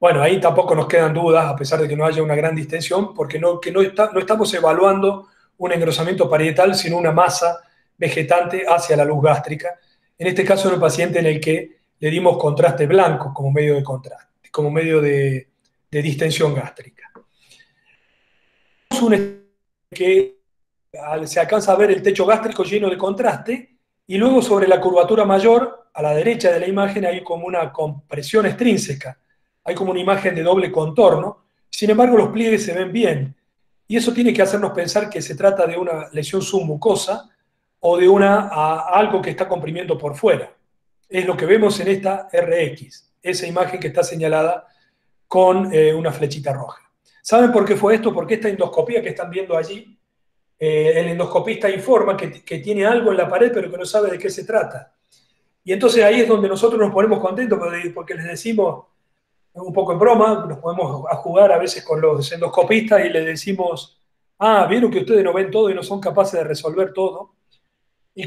bueno, ahí tampoco nos quedan dudas, a pesar de que no haya una gran distensión, porque no estamos evaluando un engrosamiento parietal, sino una masa vegetante hacia la luz gástrica. En este caso, en un paciente en el que le dimos contraste blanco como medio de contraste, como medio de distensión gástrica. Que se alcanza a ver el techo gástrico lleno de contraste, y luego sobre la curvatura mayor, a la derecha de la imagen, hay como una compresión extrínseca, hay como una imagen de doble contorno, sin embargo los pliegues se ven bien, y eso tiene que hacernos pensar que se trata de una lesión submucosa o de algo que está comprimiendo por fuera. Es lo que vemos en esta RX, esa imagen que está señalada con una flechita roja. ¿Saben por qué fue esto? Porque esta endoscopía que están viendo allí, el endoscopista informa que tiene algo en la pared, pero que no sabe de qué se trata. Y entonces ahí es donde nosotros nos ponemos contentos, porque les decimos, un poco en broma, nos podemos a jugar a veces con los endoscopistas y les decimos, vieron que ustedes no ven todo y no son capaces de resolver todo. Y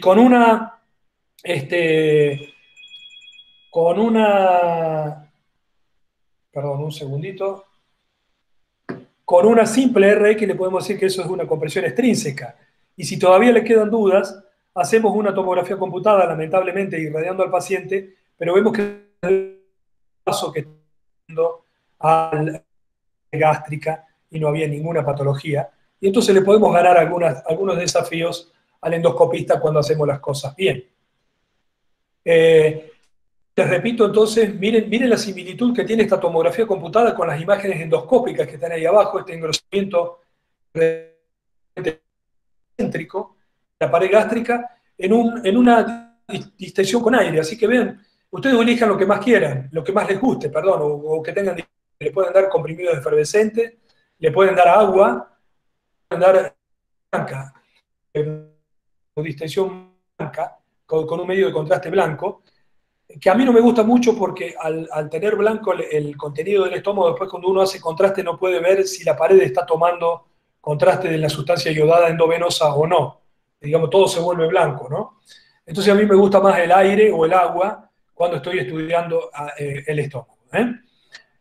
perdón, un segundito, con una simple RX le podemos decir que eso es una compresión extrínseca. Y si todavía le quedan dudas, hacemos una tomografía computada, lamentablemente irradiando al paciente, pero vemos que el paso que está haciendo a la gástrica y no había ninguna patología. Y entonces le podemos ganar algunos desafíos al endoscopista cuando hacemos las cosas bien. Les repito entonces, miren la similitud que tiene esta tomografía computada con las imágenes endoscópicas que están ahí abajo, este engrosamiento céntrico, la pared gástrica, en una distensión con aire. Así que vean, ustedes elijan lo que más quieran, lo que más les guste, perdón, o que tengan, le pueden dar comprimidos efervescentes, le pueden dar agua, pueden dar blanca, o distensión blanca, con un medio de contraste blanco, que a mí no me gusta mucho porque al tener blanco el contenido del estómago, después cuando uno hace contraste no puede ver si la pared está tomando contraste de la sustancia iodada endovenosa o no. Digamos, todo se vuelve blanco, ¿no? Entonces a mí me gusta más el aire o el agua cuando estoy estudiando el estómago.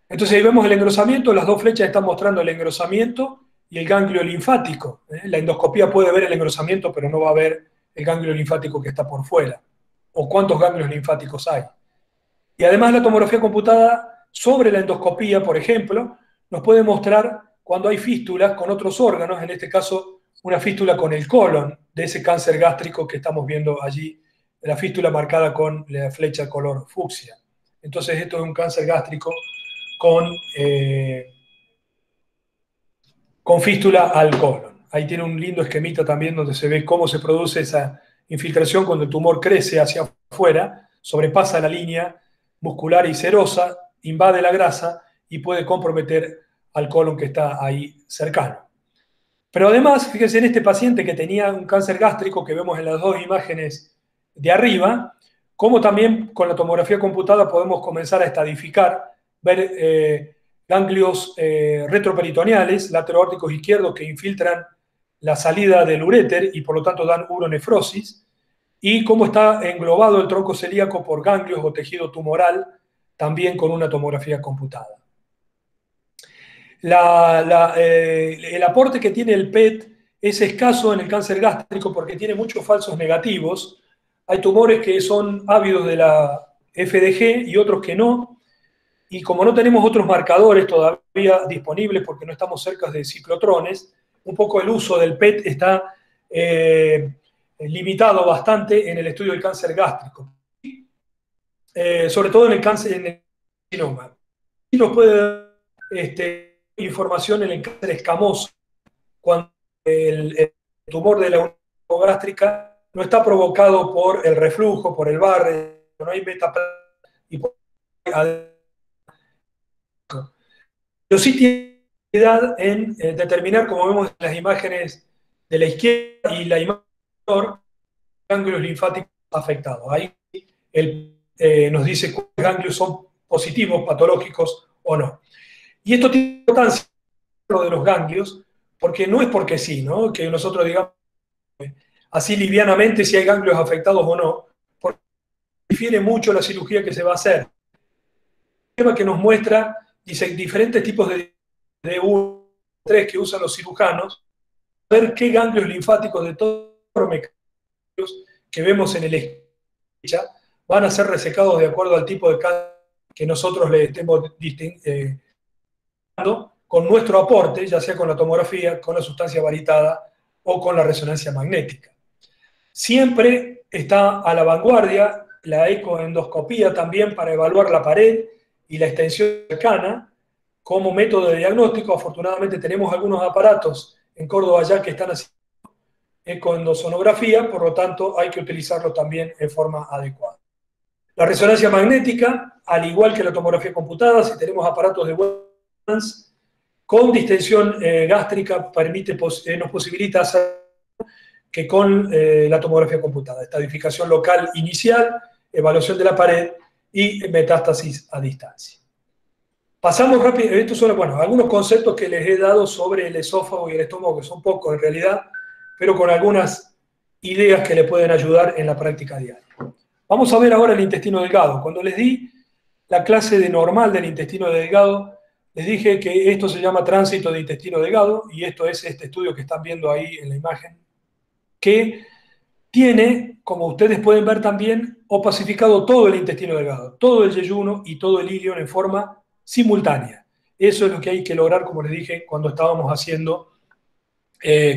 Entonces ahí vemos el engrosamiento, las dos flechas están mostrando el engrosamiento y el ganglio linfático. La endoscopía puede ver el engrosamiento, pero no va a ver el ganglio linfático que está por fuera, o cuántos ganglios linfáticos hay. Y además la tomografía computada sobre la endoscopía, por ejemplo, nos puede mostrar cuando hay fístulas con otros órganos, en este caso una fístula con el colon de ese cáncer gástrico que estamos viendo allí, la fístula marcada con la flecha color fucsia. Entonces esto es un cáncer gástrico con fístula al colon. Ahí tiene un lindo esquemita también donde se ve cómo se produce esa infiltración cuando el tumor crece hacia afuera, sobrepasa la línea muscular y serosa, invade la grasa y puede comprometer al colon que está ahí cercano. Pero además, fíjense en este paciente que tenía un cáncer gástrico que vemos en las dos imágenes de arriba, cómo también con la tomografía computada podemos comenzar a estadificar, ver ganglios retroperitoneales, lateroórticos izquierdos que infiltran la salida del uréter y por lo tanto dan uronefrosis, y cómo está englobado el tronco celíaco por ganglios o tejido tumoral, también con una tomografía computada. El aporte que tiene el PET es escaso en el cáncer gástrico porque tiene muchos falsos negativos. Hay tumores que son ávidos de la FDG y otros que no. Y como no tenemos otros marcadores todavía disponibles porque no estamos cerca de ciclotrones, un poco el uso del PET está limitado bastante en el estudio del cáncer gástrico. Sobre todo en el cáncer, en el carcinoma. Y nos puede dar información en el cáncer escamoso, cuando el tumor de la unión gástrica no está provocado por el reflujo, por el barre, no hay metaplasma y por pero sí tiene utilidad en determinar, como vemos en las imágenes de la izquierda y la imagen ganglios linfáticos afectados. Ahí nos dice cuáles ganglios son positivos, patológicos o no. Y esto tiene importancia, lo de los ganglios, porque no es porque sí, ¿no? Que nosotros digamos así livianamente si hay ganglios afectados o no, porque difiere mucho la cirugía que se va a hacer. El tema que nos muestra, dice, diferentes tipos de 1, 3 que usan los cirujanos, ver qué ganglios linfáticos de todos los mecanismos que vemos en el esquema van a ser resecados de acuerdo al tipo de cáncer que nosotros le estemos con nuestro aporte, ya sea con la tomografía, con la sustancia varitada o con la resonancia magnética. Siempre está a la vanguardia la ecoendoscopía también para evaluar la pared y la extensión cercana como método de diagnóstico. Afortunadamente tenemos algunos aparatos en Córdoba ya que están haciendo ecoendosonografía, por lo tanto hay que utilizarlo también en forma adecuada. La resonancia magnética, al igual que la tomografía computada, si tenemos aparatos de Wellens con distensión gástrica, nos posibilita hacer que con la tomografía computada, estadificación local inicial, evaluación de la pared y metástasis a distancia. Pasamos rápido, estos son algunos conceptos que les he dado sobre el esófago y el estómago, que son pocos en realidad, pero con algunas ideas que le pueden ayudar en la práctica diaria. Vamos a ver ahora el intestino delgado. Cuando les di la clase de normal del intestino delgado, les dije que esto se llama tránsito de intestino delgado, y esto es este estudio que están viendo ahí en la imagen, que tiene, como ustedes pueden ver también, opacificado todo el intestino delgado, todo el yeyuno y todo el ilion en forma simultánea. Eso es lo que hay que lograr, como les dije, cuando estábamos haciendo,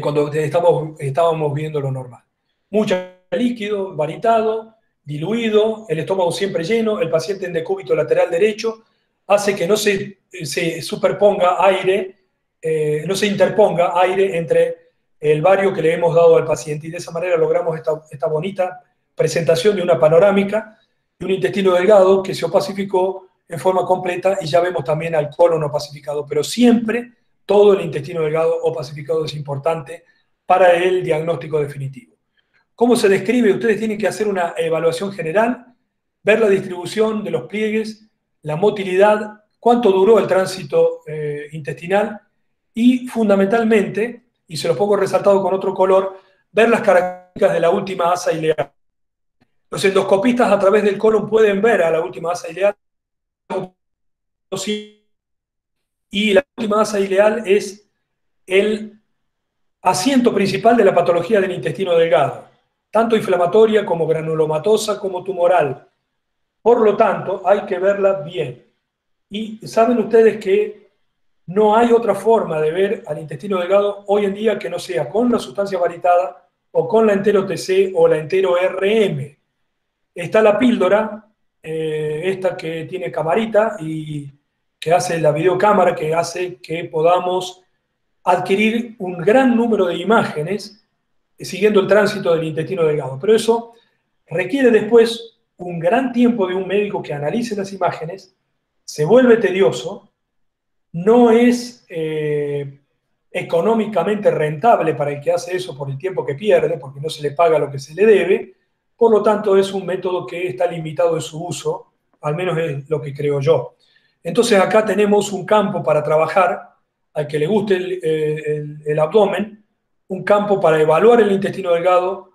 cuando estábamos viendo lo normal. Mucho líquido, varitado, diluido, el estómago siempre lleno, el paciente en decúbito lateral derecho, hace que no se superponga aire, no se interponga aire entre el bario que le hemos dado al paciente, y de esa manera logramos esta bonita presentación de una panorámica de un intestino delgado que se opacificó en forma completa, y ya vemos también al colon opacificado, pero siempre todo el intestino delgado opacificado es importante para el diagnóstico definitivo. ¿Cómo se describe? Ustedes tienen que hacer una evaluación general, ver la distribución de los pliegues, la motilidad, cuánto duró el tránsito intestinal y fundamentalmente, y se los pongo resaltado con otro color, ver las características de la última asa ileal. Los endoscopistas a través del colon pueden ver a la última asa ileal, y la última asa ileal es el asiento principal de la patología del intestino delgado, tanto inflamatoria como granulomatosa como tumoral. Por lo tanto, hay que verla bien. Y saben ustedes que no hay otra forma de ver al intestino delgado hoy en día que no sea con la sustancia varitada o con la entero-TC o la entero-RM. Está la píldora, esta que tiene camarita y que hace la videocámara, que hace que podamos adquirir un gran número de imágenes siguiendo el tránsito del intestino delgado. Pero eso requiere después un gran tiempo de un médico que analice las imágenes, se vuelve tedioso, no es económicamente rentable para el que hace eso por el tiempo que pierde, porque no se le paga lo que se le debe. Por lo tanto, es un método que está limitado en su uso, al menos es lo que creo yo. Entonces acá tenemos un campo para trabajar, al que le guste el abdomen, un campo para evaluar el intestino delgado,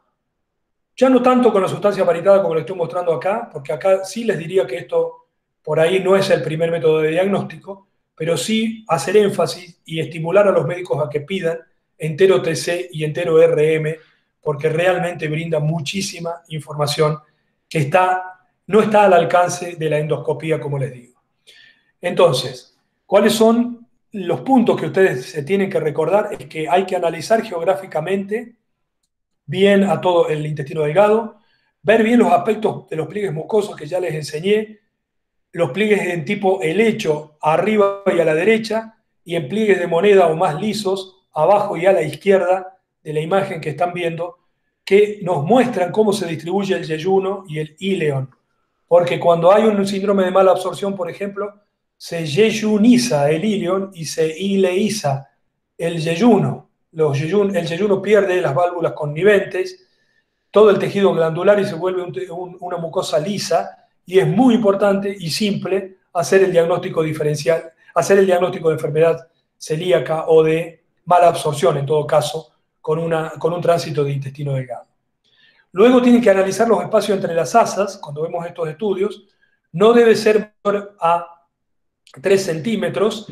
ya no tanto con la sustancia varitada como le estoy mostrando acá, porque acá sí les diría que esto por ahí no es el primer método de diagnóstico, pero sí hacer énfasis y estimular a los médicos a que pidan entero TC y entero RM, porque realmente brinda muchísima información que no está al alcance de la endoscopía, como les digo. Entonces, ¿cuáles son los puntos que ustedes se tienen que recordar? Es que hay que analizar geográficamente bien a todo el intestino delgado, ver bien los aspectos de los pliegues mucosos que ya les enseñé, los pliegues en tipo helecho arriba y a la derecha, y en pliegues de moneda o más lisos abajo y a la izquierda de la imagen que están viendo, que nos muestran cómo se distribuye el yeyuno y el ileón. Porque cuando hay un síndrome de mala absorción, por ejemplo, se yeyuniza el ileón y se ileiza el yeyuno. El yeyuno pierde las válvulas conniventes, todo el tejido glandular y se vuelve una mucosa lisa, y es muy importante y simple hacer el diagnóstico diferencial, hacer el diagnóstico de enfermedad celíaca o de mala absorción, en todo caso, con un tránsito de intestino delgado. Luego tienen que analizar los espacios entre las asas, cuando vemos estos estudios, no debe ser menor a 3 centímetros,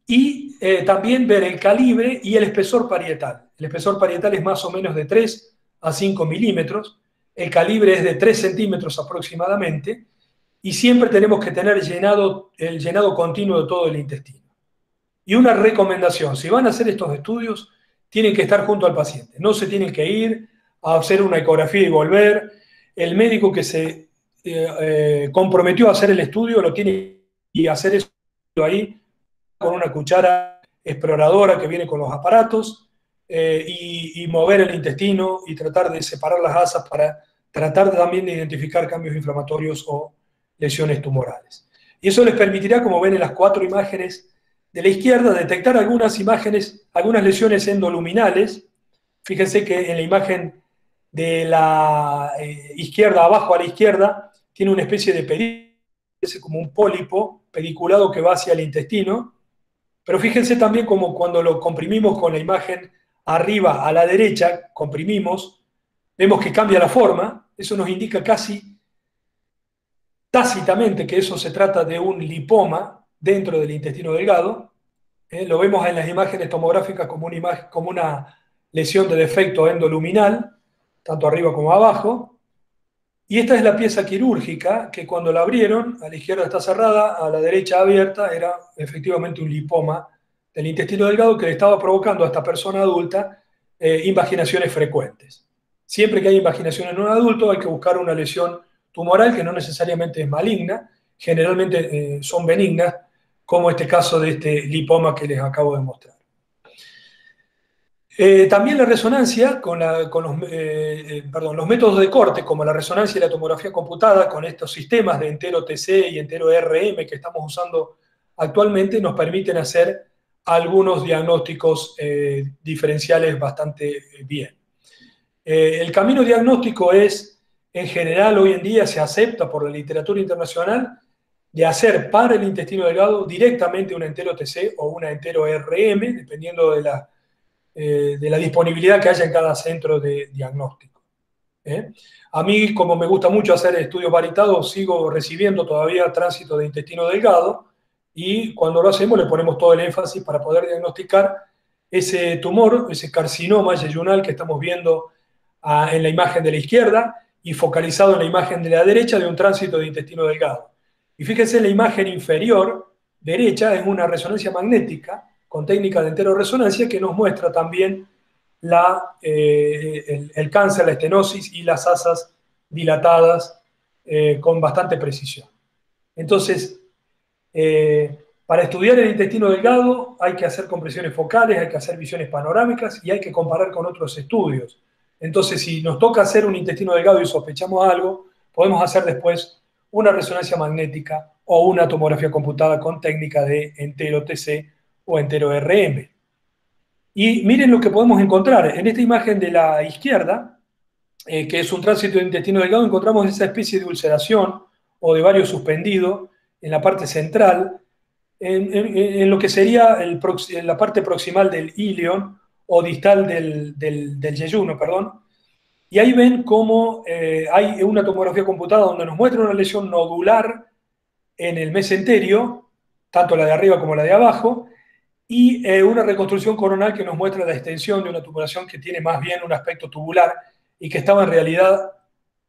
y también ver el calibre y el espesor parietal. El espesor parietal es más o menos de 3 a 5 milímetros, el calibre es de 3 centímetros aproximadamente, y siempre tenemos que tener el llenado continuo de todo el intestino. Y una recomendación, si van a hacer estos estudios, tienen que estar junto al paciente, no se tienen que ir a hacer una ecografía y volver. El médico que se comprometió a hacer el estudio lo tiene que hacer eso ahí con una cuchara exploradora que viene con los aparatos, y mover el intestino y tratar de separar las asas para tratar también de identificar cambios inflamatorios o lesiones tumorales. Y eso les permitirá, como ven en las 4 imágenes de la izquierda, detectar algunas lesiones endoluminales. Fíjense que en la imagen de la izquierda, abajo a la izquierda, tiene una especie de pedículo, como un pólipo pediculado que va hacia el intestino. Pero fíjense también como cuando lo comprimimos con la imagen arriba a la derecha, comprimimos, vemos que cambia la forma. Eso nos indica casi tácitamente que eso se trata de un lipoma dentro del intestino delgado. Lo vemos en las imágenes tomográficas como una lesión de defecto endoluminal, tanto arriba como abajo. Y esta es la pieza quirúrgica que cuando la abrieron, a la izquierda está cerrada, a la derecha abierta, era efectivamente un lipoma del intestino delgado que le estaba provocando a esta persona adulta invaginaciones frecuentes. Siempre que hay invaginación en un adulto hay que buscar una lesión tumoral que no necesariamente es maligna, generalmente son benignas, como este caso de este lipoma que les acabo de mostrar. También la resonancia con los métodos de corte, como la resonancia y la tomografía computada, con estos sistemas de entero TC y entero RM que estamos usando actualmente, nos permiten hacer algunos diagnósticos diferenciales bastante bien. El camino diagnóstico es, en general, hoy en día se acepta por la literatura internacional, de hacer para el intestino delgado directamente una entero TC o una entero RM, dependiendo de la disponibilidad que haya en cada centro de diagnóstico. A mí, como me gusta mucho hacer estudios varitados, sigo recibiendo todavía tránsito de intestino delgado, y cuando lo hacemos le ponemos todo el énfasis para poder diagnosticar ese tumor, ese carcinoma yeyunal que estamos viendo en la imagen de la izquierda y focalizado en la imagen de la derecha de un tránsito de intestino delgado. Y fíjense, en la imagen inferior derecha es una resonancia magnética con técnica de enteroresonancia que nos muestra también el cáncer, la estenosis y las asas dilatadas con bastante precisión. Entonces, para estudiar el intestino delgado hay que hacer compresiones focales, hay que hacer visiones panorámicas y hay que comparar con otros estudios. Entonces, si nos toca hacer un intestino delgado y sospechamos algo, podemos hacer después una resonancia magnética o una tomografía computada con técnica de entero TC o entero RM. Y miren lo que podemos encontrar. En esta imagen de la izquierda, que es un tránsito de intestino delgado, encontramos esa especie de ulceración o de vario suspendido en la parte central, en lo que sería la parte proximal del íleon o distal del yeyuno, perdón. Y ahí ven cómo hay una tomografía computada donde nos muestra una lesión nodular en el mesenterio, tanto la de arriba como la de abajo, y una reconstrucción coronal que nos muestra la extensión de una tubulación que tiene más bien un aspecto tubular y que estaba en realidad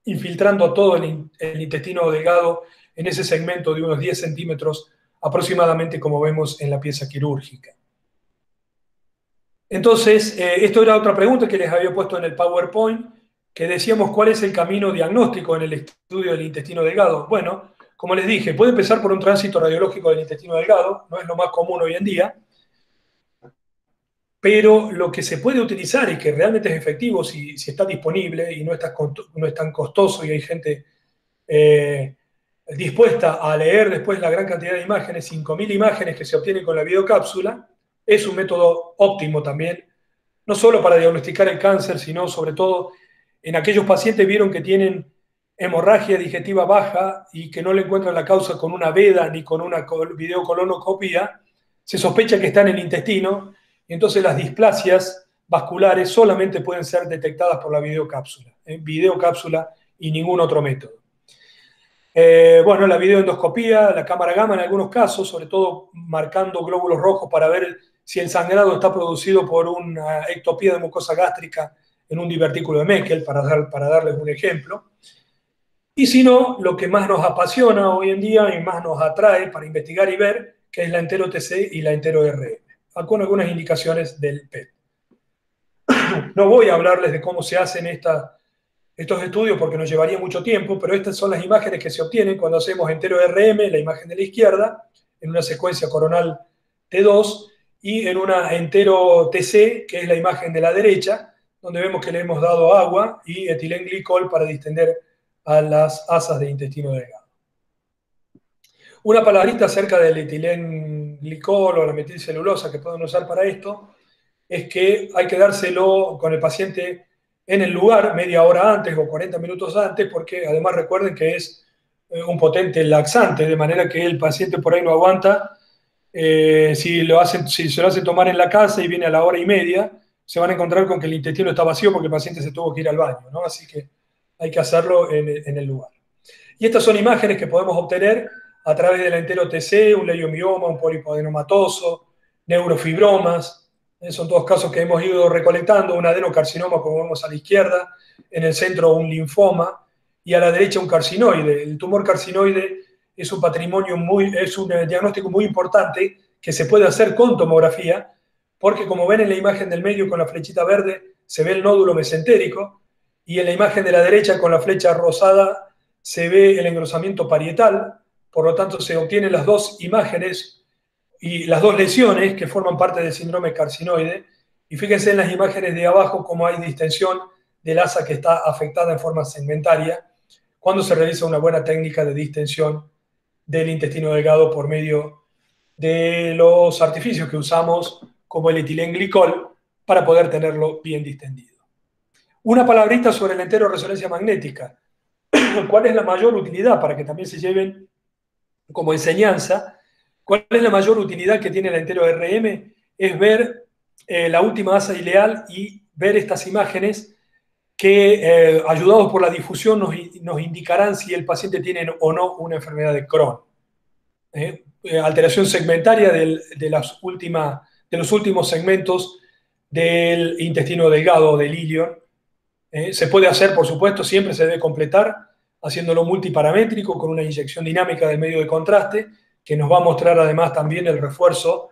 infiltrando todo el intestino delgado en ese segmento de unos 10 centímetros aproximadamente, como vemos en la pieza quirúrgica. Entonces, esto era otra pregunta que les había puesto en el PowerPoint, que decíamos cuál es el camino diagnóstico en el estudio del intestino delgado. Bueno, como les dije, puede empezar por un tránsito radiológico del intestino delgado, no es lo más común hoy en día, pero lo que se puede utilizar y que realmente es efectivo si está disponible y no es tan costoso y hay gente dispuesta a leer después la gran cantidad de imágenes, 5.000 imágenes que se obtienen con la videocápsula, es un método óptimo también, no solo para diagnosticar el cáncer, sino sobre todo en aquellos pacientes vieron que tienen hemorragia digestiva baja y que no le encuentran la causa con una veda ni con una videocolonoscopía, se sospecha que está en el intestino y entonces las displasias vasculares solamente pueden ser detectadas por la videocápsula y ningún otro método. Bueno, la videoendoscopía, la cámara gamma en algunos casos, sobre todo marcando glóbulos rojos para ver si el sangrado está producido por una ectopía de mucosa gástrica en un divertículo de Meckel, para darles un ejemplo. Y si no, lo que más nos apasiona hoy en día y más nos atrae para investigar y ver, que es la entero-TC y la entero-RM, con algunas indicaciones del PET. No voy a hablarles de cómo se hacen estos estudios porque nos llevaría mucho tiempo, pero estas son las imágenes que se obtienen cuando hacemos entero RM, la imagen de la izquierda, en una secuencia coronal T2, y en una entero TC, que es la imagen de la derecha, donde vemos que le hemos dado agua y etilenglicol para distender a las asas de intestino delgado. Una palabrita acerca del etilenglicol o la metilcelulosa que pueden usar para esto es que hay que dárselo con el paciente en el lugar media hora antes o 40 minutos antes, porque además recuerden que es un potente laxante, de manera que el paciente por ahí no aguanta. Si se lo hacen tomar en la casa y viene a la hora y media, se van a encontrar con que el intestino está vacío porque el paciente se tuvo que ir al baño, ¿no? Así que hay que hacerlo en el lugar. Y estas son imágenes que podemos obtener a través del entero-TC, un leiomioma, un pólipo adenomatoso, neurofibromas. Son todos casos que hemos ido recolectando, un adenocarcinoma, como vemos a la izquierda, en el centro un linfoma, y a la derecha un carcinoide. El tumor carcinoide es un es un diagnóstico muy importante que se puede hacer con tomografía, porque como ven en la imagen del medio con la flechita verde, se ve el nódulo mesentérico, y en la imagen de la derecha con la flecha rosada se ve el engrosamiento parietal, por lo tanto se obtienen las dos imágenes y las dos lesiones que forman parte del síndrome carcinoide. Y fíjense en las imágenes de abajo cómo hay distensión del asa que está afectada en forma segmentaria cuando se realiza una buena técnica de distensión del intestino delgado por medio de los artificios que usamos como el etilenglicol para poder tenerlo bien distendido. Una palabrita sobre el entero resonancia magnética. ¿Cuál es la mayor utilidad para que también se lleven como enseñanza? ¿Cuál es la mayor utilidad que tiene el entero RM? Es ver la última asa ileal y ver estas imágenes que, ayudados por la difusión, nos indicarán si el paciente tiene o no una enfermedad de Crohn. Alteración segmentaria de los últimos segmentos del intestino delgado, del ilion. Se puede hacer, por supuesto, siempre se debe completar haciéndolo multiparamétrico con una inyección dinámica del medio de contraste, que nos va a mostrar además también el refuerzo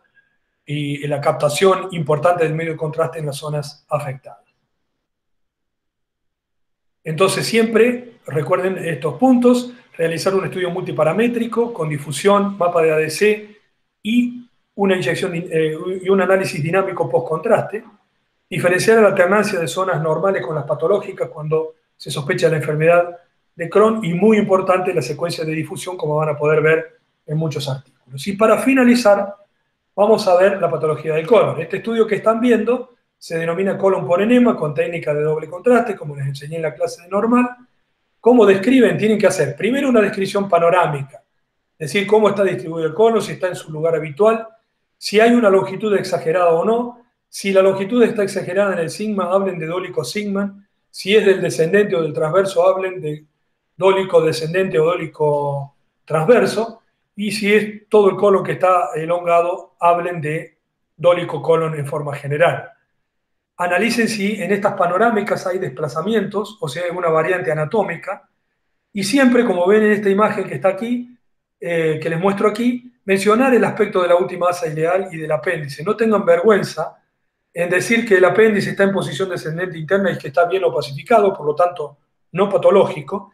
y la captación importante del medio de contraste en las zonas afectadas. Entonces siempre, recuerden estos puntos, realizar un estudio multiparamétrico con difusión, mapa de ADC y una inyección y un análisis dinámico post-contraste. Diferenciar la alternancia de zonas normales con las patológicas cuando se sospecha la enfermedad de Crohn y, muy importante, la secuencia de difusión, como van a poder ver en muchos artículos. Y para finalizar, vamos a ver la patología del colon. Este estudio que están viendo se denomina colon por enema con técnica de doble contraste, como les enseñé en la clase de normal. ¿Cómo describen? Tienen que hacer primero una descripción panorámica, es decir, cómo está distribuido el colon, si está en su lugar habitual, si hay una longitud exagerada o no. Si la longitud está exagerada en el sigma, hablen de dólico sigma. Si es del descendente o del transverso, hablen de dólico descendente o dólico transverso. Y si es todo el colon que está elongado, hablen de dólico-colon en forma general. Analicen si en estas panorámicas hay desplazamientos o si hay alguna variante anatómica. Y siempre, como ven en esta imagen que está aquí, que les muestro aquí, mencionar el aspecto de la última asa ileal y del apéndice. No tengan vergüenza en decir que el apéndice está en posición descendente interna y que está bien opacificado, por lo tanto no patológico,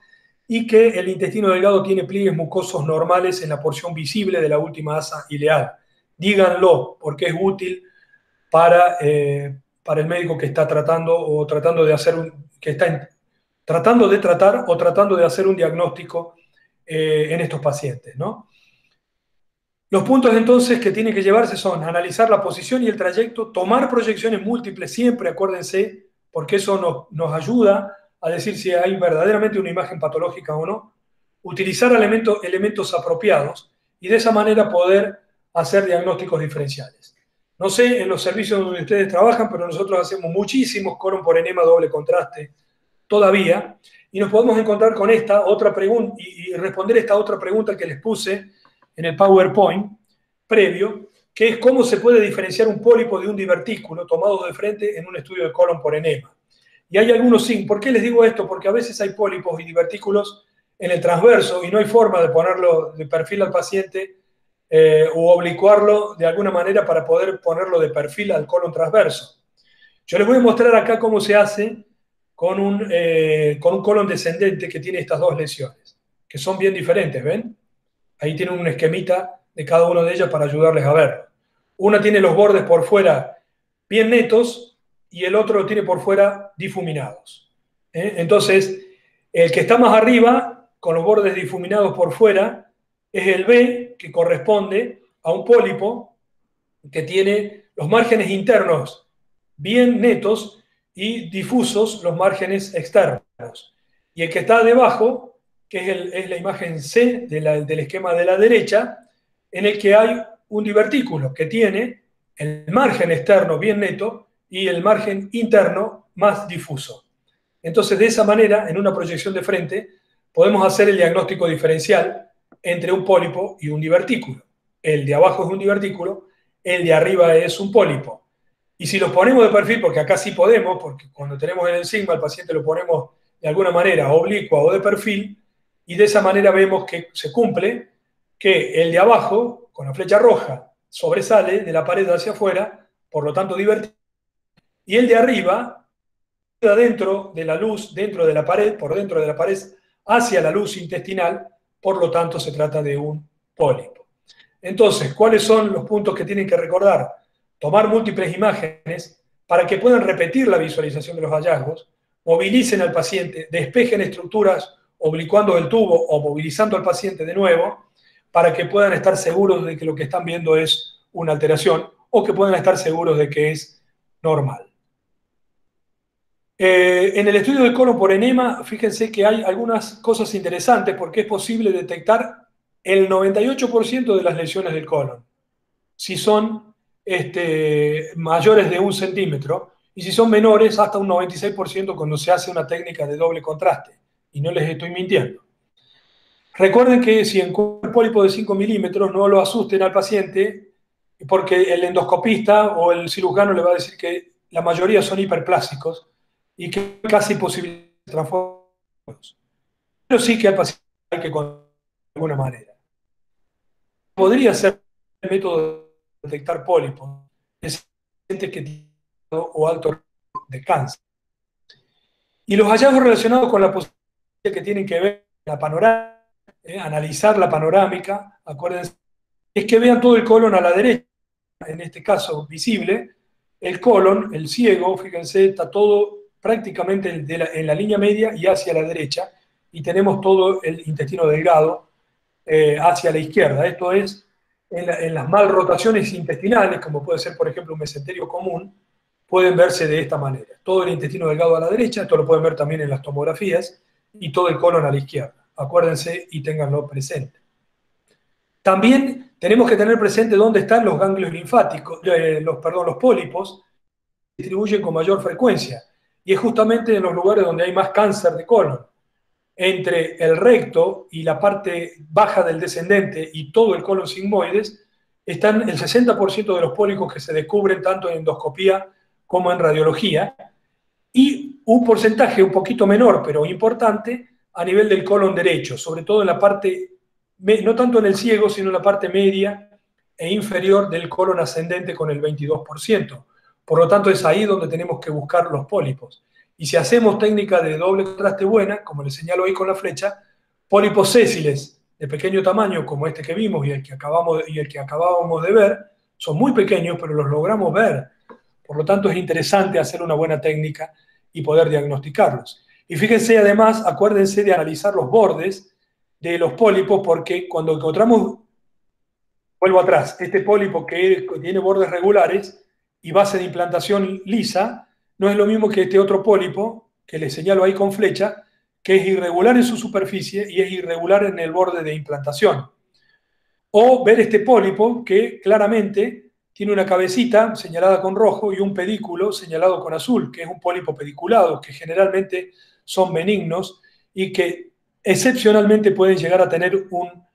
y que el intestino delgado tiene pliegues mucosos normales en la porción visible de la última asa ileal. Díganlo, porque es útil para el médico que está tratando o tratando de hacer tratando de tratar o tratando de hacer un diagnóstico en estos pacientes, ¿no? Los puntos entonces que tienen que llevarse son analizar la posición y el trayecto, tomar proyecciones múltiples siempre, acuérdense, porque eso nos ayuda a decir si hay verdaderamente una imagen patológica o no, utilizar elementos apropiados y de esa manera poder hacer diagnósticos diferenciales. No sé en los servicios donde ustedes trabajan, pero nosotros hacemos muchísimos colon por enema doble contraste todavía, y nos podemos encontrar con esta otra pregunta y responder esta otra pregunta que les puse en el PowerPoint previo, que es cómo se puede diferenciar un pólipo de un divertículo tomado de frente en un estudio de colon por enema. Y hay algunos sí. ¿Por qué les digo esto? Porque a veces hay pólipos y divertículos en el transverso y no hay forma de ponerlo de perfil al paciente o oblicuarlo de alguna manera para poder ponerlo de perfil al colon transverso. Yo les voy a mostrar acá cómo se hace con un colon descendente que tiene estas dos lesiones, que son bien diferentes, ¿ven? Ahí tienen un esquemita de cada una de ellas para ayudarles a verlo. Una tiene los bordes por fuera bien netos y el otro lo tiene por fuera difuminados. Entonces, el que está más arriba, con los bordes difuminados por fuera, es el B, que corresponde a un pólipo que tiene los márgenes internos bien netos y difusos los márgenes externos. Y el que está debajo, que es la imagen C del esquema de la derecha, en el que hay un divertículo que tiene el margen externo bien neto y el margen interno más difuso. Entonces, de esa manera, en una proyección de frente, podemos hacer el diagnóstico diferencial entre un pólipo y un divertículo. El de abajo es un divertículo, el de arriba es un pólipo. Y si los ponemos de perfil, porque acá sí podemos, porque cuando tenemos el enzima, al paciente lo ponemos de alguna manera oblicua o de perfil, y de esa manera vemos que se cumple que el de abajo, con la flecha roja, sobresale de la pared hacia afuera, por lo tanto divertido, y el de arriba, dentro de la luz, dentro de la pared, por dentro de la pared, hacia la luz intestinal, por lo tanto se trata de un pólipo. Entonces, ¿cuáles son los puntos que tienen que recordar? Tomar múltiples imágenes para que puedan repetir la visualización de los hallazgos, movilicen al paciente, despejen estructuras oblicuando el tubo o movilizando al paciente de nuevo, para que puedan estar seguros de que lo que están viendo es una alteración o que puedan estar seguros de que es normal. En el estudio del colon por enema, fíjense que hay algunas cosas interesantes porque es posible detectar el 98% de las lesiones del colon, si son mayores de 1 centímetro, y si son menores, hasta un 96% cuando se hace una técnica de doble contraste. Y no les estoy mintiendo. Recuerden que si encuentran un pólipo de 5 milímetros, no lo asusten al paciente, porque el endoscopista o el cirujano le va a decir que la mayoría son hiperplásicos y que es casi posible transformarlos. Pero sí que al paciente hay que controlar de alguna manera. Podría ser el método de detectar pólipos en pacientes que tienen o alto riesgo de cáncer. Y los hallazgos relacionados con la posibilidad que tienen que ver con la panorámica, analizar la panorámica, acuérdense, es que vean todo el colon a la derecha, en este caso visible, el colon, el ciego, fíjense, está todo prácticamente en la línea media y hacia la derecha, y tenemos todo el intestino delgado hacia la izquierda. Esto es en las malrotaciones intestinales, como puede ser, por ejemplo, un mesenterio común, pueden verse de esta manera. Todo el intestino delgado a la derecha, esto lo pueden ver también en las tomografías, y todo el colon a la izquierda. Acuérdense y ténganlo presente. También tenemos que tener presente dónde están los ganglios linfáticos, los pólipos, que distribuyen con mayor frecuencia. Y es justamente en los lugares donde hay más cáncer de colon. Entre el recto y la parte baja del descendente y todo el colon sigmoides, están el 60% de los pólipos que se descubren tanto en endoscopía como en radiología, y un porcentaje un poquito menor, pero importante, a nivel del colon derecho, sobre todo en la parte, no tanto en el ciego, sino en la parte media e inferior del colon ascendente con el 22%. Por lo tanto, es ahí donde tenemos que buscar los pólipos. Y si hacemos técnica de doble contraste buena, como les señalo ahí con la flecha, pólipos sésiles de pequeño tamaño, como este que vimos y el que acabábamos de ver, son muy pequeños, pero los logramos ver. Por lo tanto, es interesante hacer una buena técnica y poder diagnosticarlos. Y fíjense, además, acuérdense de analizar los bordes de los pólipos, porque cuando encontramos, vuelvo atrás, este pólipo que tiene bordes regulares y base de implantación lisa, no es lo mismo que este otro pólipo, que les señalo ahí con flecha, que es irregular en su superficie y es irregular en el borde de implantación. O ver este pólipo que claramente tiene una cabecita señalada con rojo y un pedículo señalado con azul, que es un pólipo pediculado, que generalmente son benignos y que excepcionalmente pueden llegar a tener un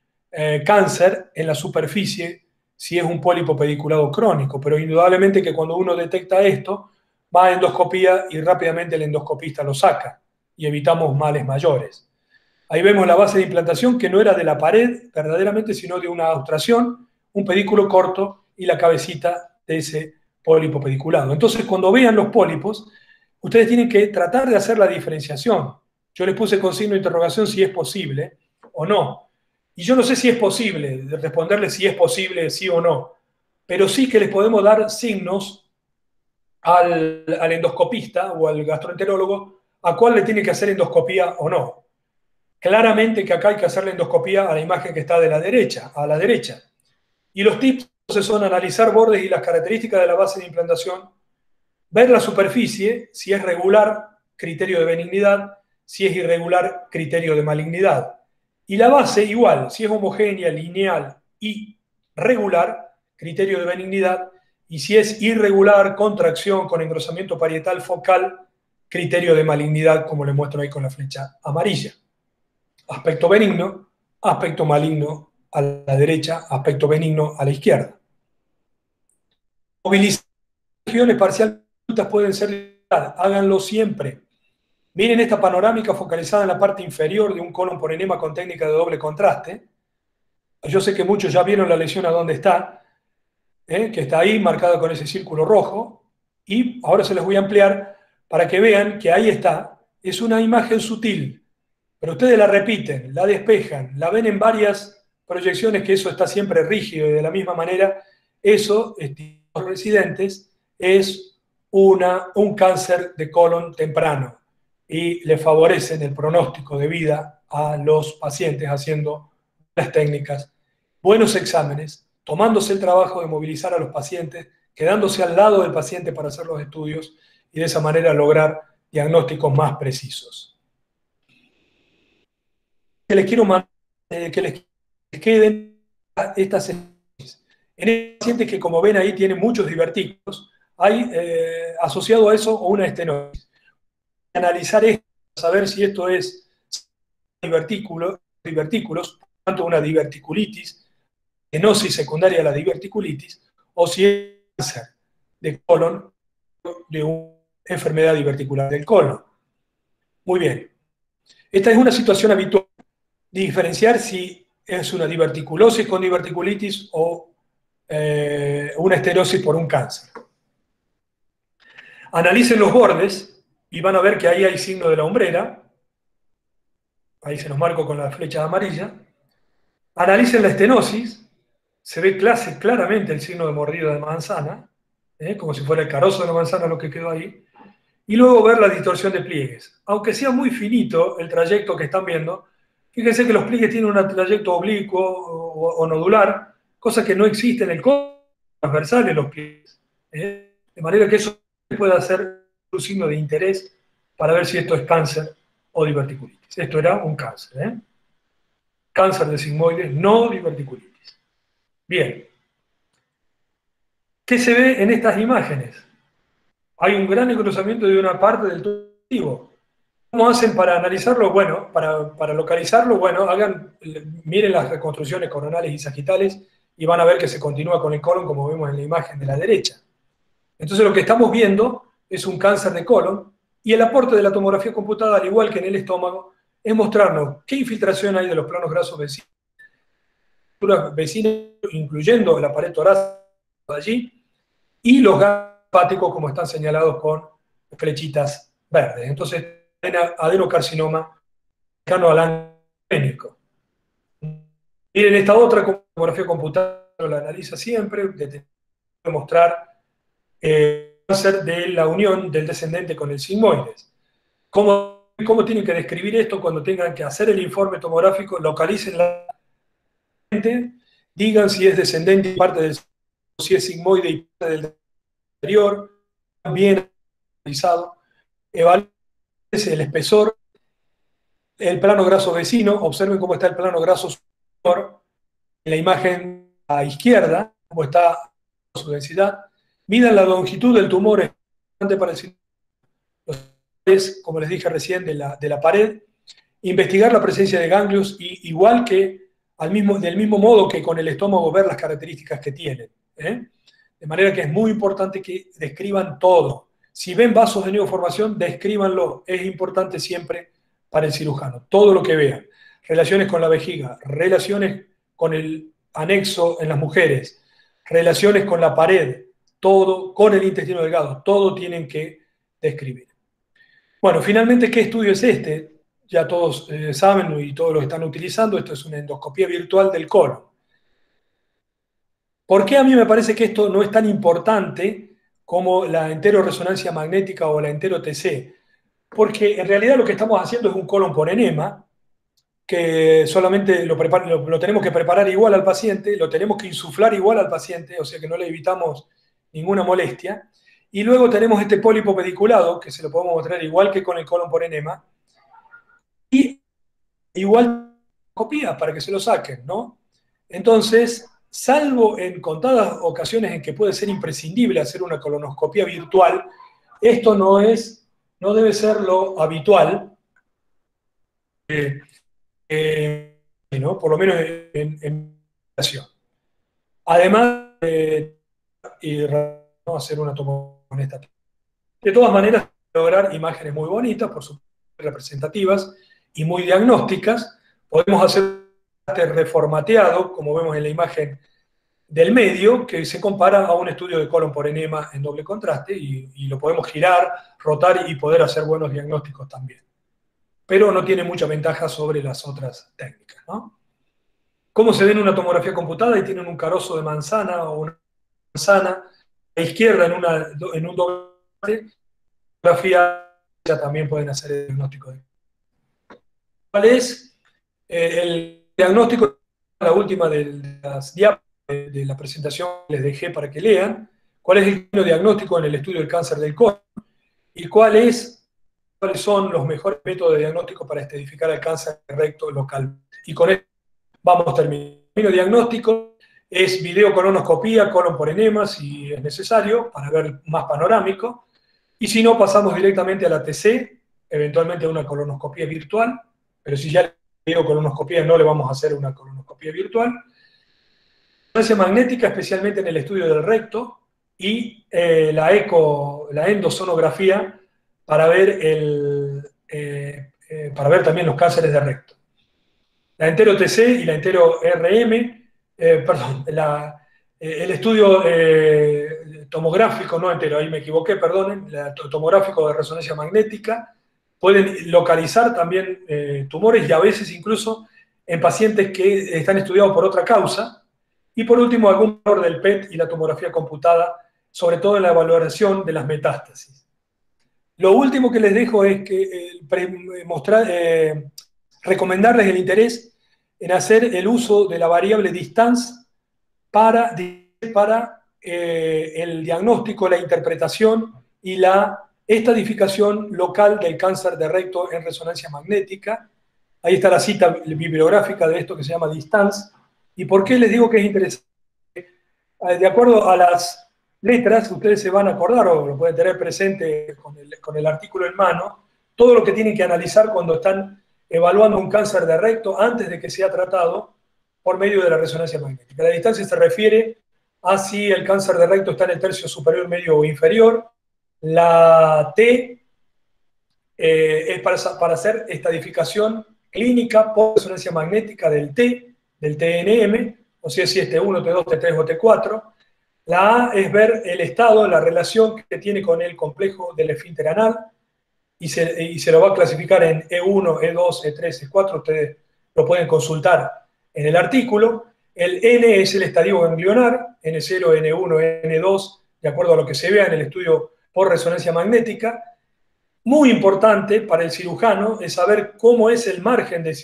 cáncer en la superficie si es un pólipo pediculado crónico. Pero indudablemente que cuando uno detecta esto, va a endoscopía y rápidamente el endoscopista lo saca y evitamos males mayores. Ahí vemos la base de implantación que no era de la pared verdaderamente, sino de una obstrucción, un pedículo corto y la cabecita de ese pólipo pediculado. Entonces, cuando vean los pólipos, ustedes tienen que tratar de hacer la diferenciación. Yo les puse con signo de interrogación si es posible o no. Y yo no sé si es posible, de responderles si es posible, sí o no, pero sí que les podemos dar signos al endoscopista o al gastroenterólogo a cuál le tiene que hacer endoscopía o no. Claramente que acá hay que hacer la endoscopía a la imagen que está de la derecha, a la derecha. Y los tips son analizar bordes y las características de la base de implantación, ver la superficie, si es regular, criterio de benignidad, si es irregular, criterio de malignidad. Y la base igual, si es homogénea, lineal y regular, criterio de benignidad, y si es irregular, contracción con engrosamiento parietal focal, criterio de malignidad, como le muestro ahí con la flecha amarilla. Aspecto benigno, aspecto maligno a la derecha, aspecto benigno a la izquierda. Movilizaciones parciales pueden ser, háganlo siempre. Miren esta panorámica focalizada en la parte inferior de un colon por enema con técnica de doble contraste. Yo sé que muchos ya vieron la lesión a dónde está, que está ahí marcada con ese círculo rojo, y ahora se les voy a ampliar para que vean que ahí está. Es una imagen sutil, pero ustedes la repiten, la despejan, la ven en varias proyecciones, que eso está siempre rígido y de la misma manera, eso, los residentes, es un cáncer de colon temprano y le favorecen el pronóstico de vida a los pacientes haciendo las técnicas, buenos exámenes, tomándose el trabajo de movilizar a los pacientes, quedándose al lado del paciente para hacer los estudios y de esa manera lograr diagnósticos más precisos. Que les quiero mandar, que les queden estas sesiones. En el paciente que, como ven ahí, tiene muchos divertículos, hay asociado a eso una estenosis. Analizar esto, saber si esto es divertículos, tanto una diverticulitis, estenosis secundaria a la diverticulitis, o si es cáncer de colon, de una enfermedad diverticular del colon. Muy bien. Esta es una situación habitual. Diferenciar si es una diverticulosis con diverticulitis o una esterosis por un cáncer. Analicen los bordes y van a ver que ahí hay signo de la hombrera. Ahí se los marco con la flecha amarilla. Analicen la estenosis. Se ve claramente el signo de mordida de manzana, como si fuera el carozo de la manzana lo que quedó ahí. Y luego ver la distorsión de pliegues. Aunque sea muy finito el trayecto que están viendo, fíjense que los pliegues tienen un trayecto oblicuo o nodular, cosa que no existe en el colon transversal en los pliegues. De manera que eso puede ser un signo de interés para ver si esto es cáncer o diverticulitis. Esto era un cáncer. Cáncer de sigmoides, no diverticulitis. Bien. ¿Qué se ve en estas imágenes? Hay un gran engrosamiento de una parte del tubo. ¿Cómo hacen para analizarlo? Bueno, para localizarlo, bueno, miren las reconstrucciones coronales y sagitales y van a ver que se continúa con el colon, como vemos en la imagen de la derecha. Entonces lo que estamos viendo es un cáncer de colon, y el aporte de la tomografía computada, al igual que en el estómago, es mostrarnos qué infiltración hay de los planos grasos vecinos, incluyendo la pared torácica allí, y los gases hepáticos, como están señalados con flechitas verdes. Entonces, adenocarcinoma cercano al ángulo clínico. Miren esta otra tomografía computada, la analiza siempre, de mostrar cáncer de la unión del descendente con el sigmoides. ¿Cómo tienen que describir esto cuando tengan que hacer el informe tomográfico? Localicen la gente, digan si es descendente y parte del, si es sigmoide y parte del anterior, bien analizado, evalúen el espesor, el plano graso vecino, observen cómo está el plano graso superior en la imagen a izquierda, cómo está su densidad, midan la longitud del tumor, es importante para el, como les dije recién, de la pared, investigar la presencia de ganglios, y igual que del mismo modo que con el estómago, ver las características que tienen. De manera que es muy importante que describan todo. Si ven vasos de neoformación, descríbanlo. Es importante siempre para el cirujano. Todo lo que vean. Relaciones con la vejiga, relaciones con el anexo en las mujeres, relaciones con la pared, todo, con el intestino delgado, todo tienen que describir. Bueno, finalmente, ¿qué estudio es este? Ya todos saben y todos lo están utilizando. Esto es una endoscopía virtual del colon. ¿Por qué a mí me parece que esto no es tan importante como la enteroresonancia magnética o la entero-TC? Porque en realidad lo que estamos haciendo es un colon por enema, que solamente lo tenemos que preparar igual al paciente, lo tenemos que insuflar igual al paciente, o sea que no le evitamos ninguna molestia. Y luego tenemos este pólipo pediculado, que se lo podemos mostrar igual que con el colon por enema, y igual copia para que se lo saquen, ¿no? Entonces, salvo en contadas ocasiones en que puede ser imprescindible hacer una colonoscopia virtual, esto no debe ser lo habitual, ¿no? Por lo menos en situación. Además, no hacer una toma con esta. De todas maneras, lograr imágenes muy bonitas, por supuesto, representativas y muy diagnósticas. Podemos hacer un reformateado, como vemos en la imagen del medio, que se compara a un estudio de colon por enema en doble contraste, y lo podemos girar, rotar y poder hacer buenos diagnósticos también. Pero no tiene mucha ventaja sobre las otras técnicas, ¿no? ¿Cómo se ve en una tomografía computada? Y tienen un carozo de manzana o una manzana a la izquierda en un doble tomografía, ya también pueden hacer el diagnóstico. ¿Cuál es el diagnóstico? La última de las diapositivas de la presentación que les dejé para que lean. ¿Cuál es el diagnóstico en el estudio del cáncer del colon? ¿Y cuáles son los mejores métodos de diagnóstico para estadificar el cáncer recto local? Y con esto vamos a terminar. El diagnóstico es videocolonoscopía, colon por enema, si es necesario, para ver más panorámico. Y si no, pasamos directamente a la TC, eventualmente a una colonoscopía virtual, pero si ya le digo colonoscopía, no le vamos a hacer una colonoscopía virtual. Resonancia magnética, especialmente en el estudio del recto, y la endosonografía para ver, para ver también los cánceres de recto. La entero-TC y la entero-RM, perdón, el estudio tomográfico, no entero, ahí me equivoqué, perdonen, tomográfico de resonancia magnética, pueden localizar también tumores, y a veces incluso en pacientes que están estudiados por otra causa. Y por último, algún valor del PET y la tomografía computada, sobre todo en la valoración de las metástasis. Lo último que les dejo es que recomendarles el interés en hacer el uso de la variable distance para el diagnóstico, la interpretación y la estadificación local del cáncer de recto en resonancia magnética. Ahí está la cita bibliográfica de esto que se llama distance. ¿Y por qué les digo que es interesante? De acuerdo a las letras, ustedes se van a acordar, o lo pueden tener presente con el artículo en mano, todo lo que tienen que analizar cuando están evaluando un cáncer de recto antes de que sea tratado por medio de la resonancia magnética. La distancia se refiere a si el cáncer de recto está en el tercio superior, medio o inferior. La T es para hacer estadificación clínica por resonancia magnética del T, del TNM, o sea, si es T1, T2, T3 o T4. La A es ver el estado, la relación que tiene con el complejo del esfínter anal, y se lo va a clasificar en E1, E2, E3, E4. Ustedes lo pueden consultar en el artículo. El N es el estadio ganglionar, N0, N1, N2, de acuerdo a lo que se vea en el estudio por resonancia magnética. Muy importante para el cirujano es saber cómo es el margen de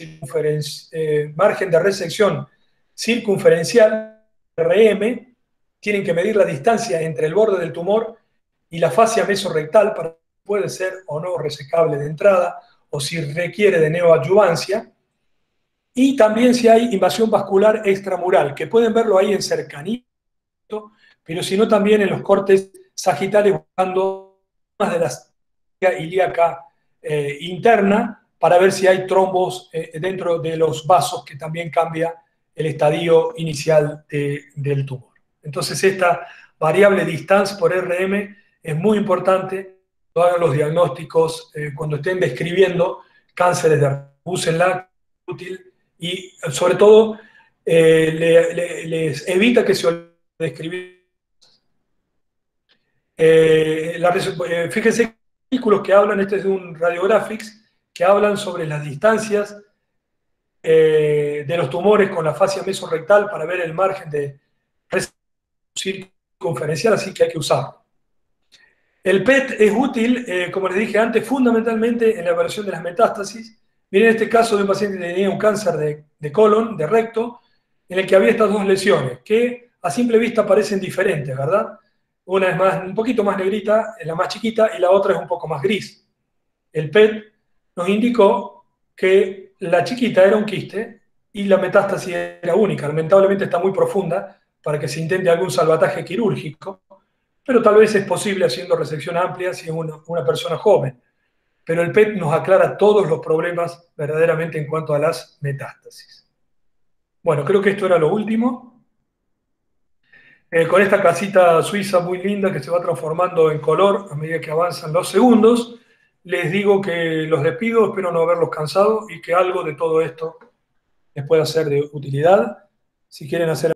resección circunferencial, RM. Tienen que medir la distancia entre el borde del tumor y la fascia mesorrectal para que puede ser o no resecable de entrada, o si requiere de neoadyuvancia. Y también si hay invasión vascular extramural, que pueden verlo ahí en cercanía, pero si no también en los cortes sagitales, buscando más de la ilíaca interna, para ver si hay trombos dentro de los vasos, que también cambia el estadio inicial del tumor. Entonces esta variable distance por RM es muy importante. Hagan los diagnósticos cuando estén describiendo cánceres de recto. Úsenla, útil, y sobre todo les evita que se olviden de escribir. Fíjense que artículos que hablan, este es de un Radiographics, que hablan sobre las distancias de los tumores con la fascia mesorrectal para ver el margen de circunferencial, así que hay que usarlo. El PET es útil, como les dije antes, fundamentalmente en la evaluación de las metástasis. Miren este caso de un paciente que tenía un cáncer de colon, de recto, en el que había estas dos lesiones, que a simple vista parecen diferentes, ¿verdad? Una es un poquito más negrita, la más chiquita, y la otra es un poco más gris. El PET nos indicó que la chiquita era un quiste y la metástasis era única. Lamentablemente está muy profunda para que se intente algún salvataje quirúrgico, pero tal vez es posible haciendo resección amplia si es una persona joven. Pero el PET nos aclara todos los problemas verdaderamente en cuanto a las metástasis. Bueno, creo que esto era lo último. Con esta casita suiza muy linda que se va transformando en color a medida que avanzan los segundos, les digo que los despido, espero no haberlos cansado y que algo de todo esto les pueda ser de utilidad. Si quieren hacer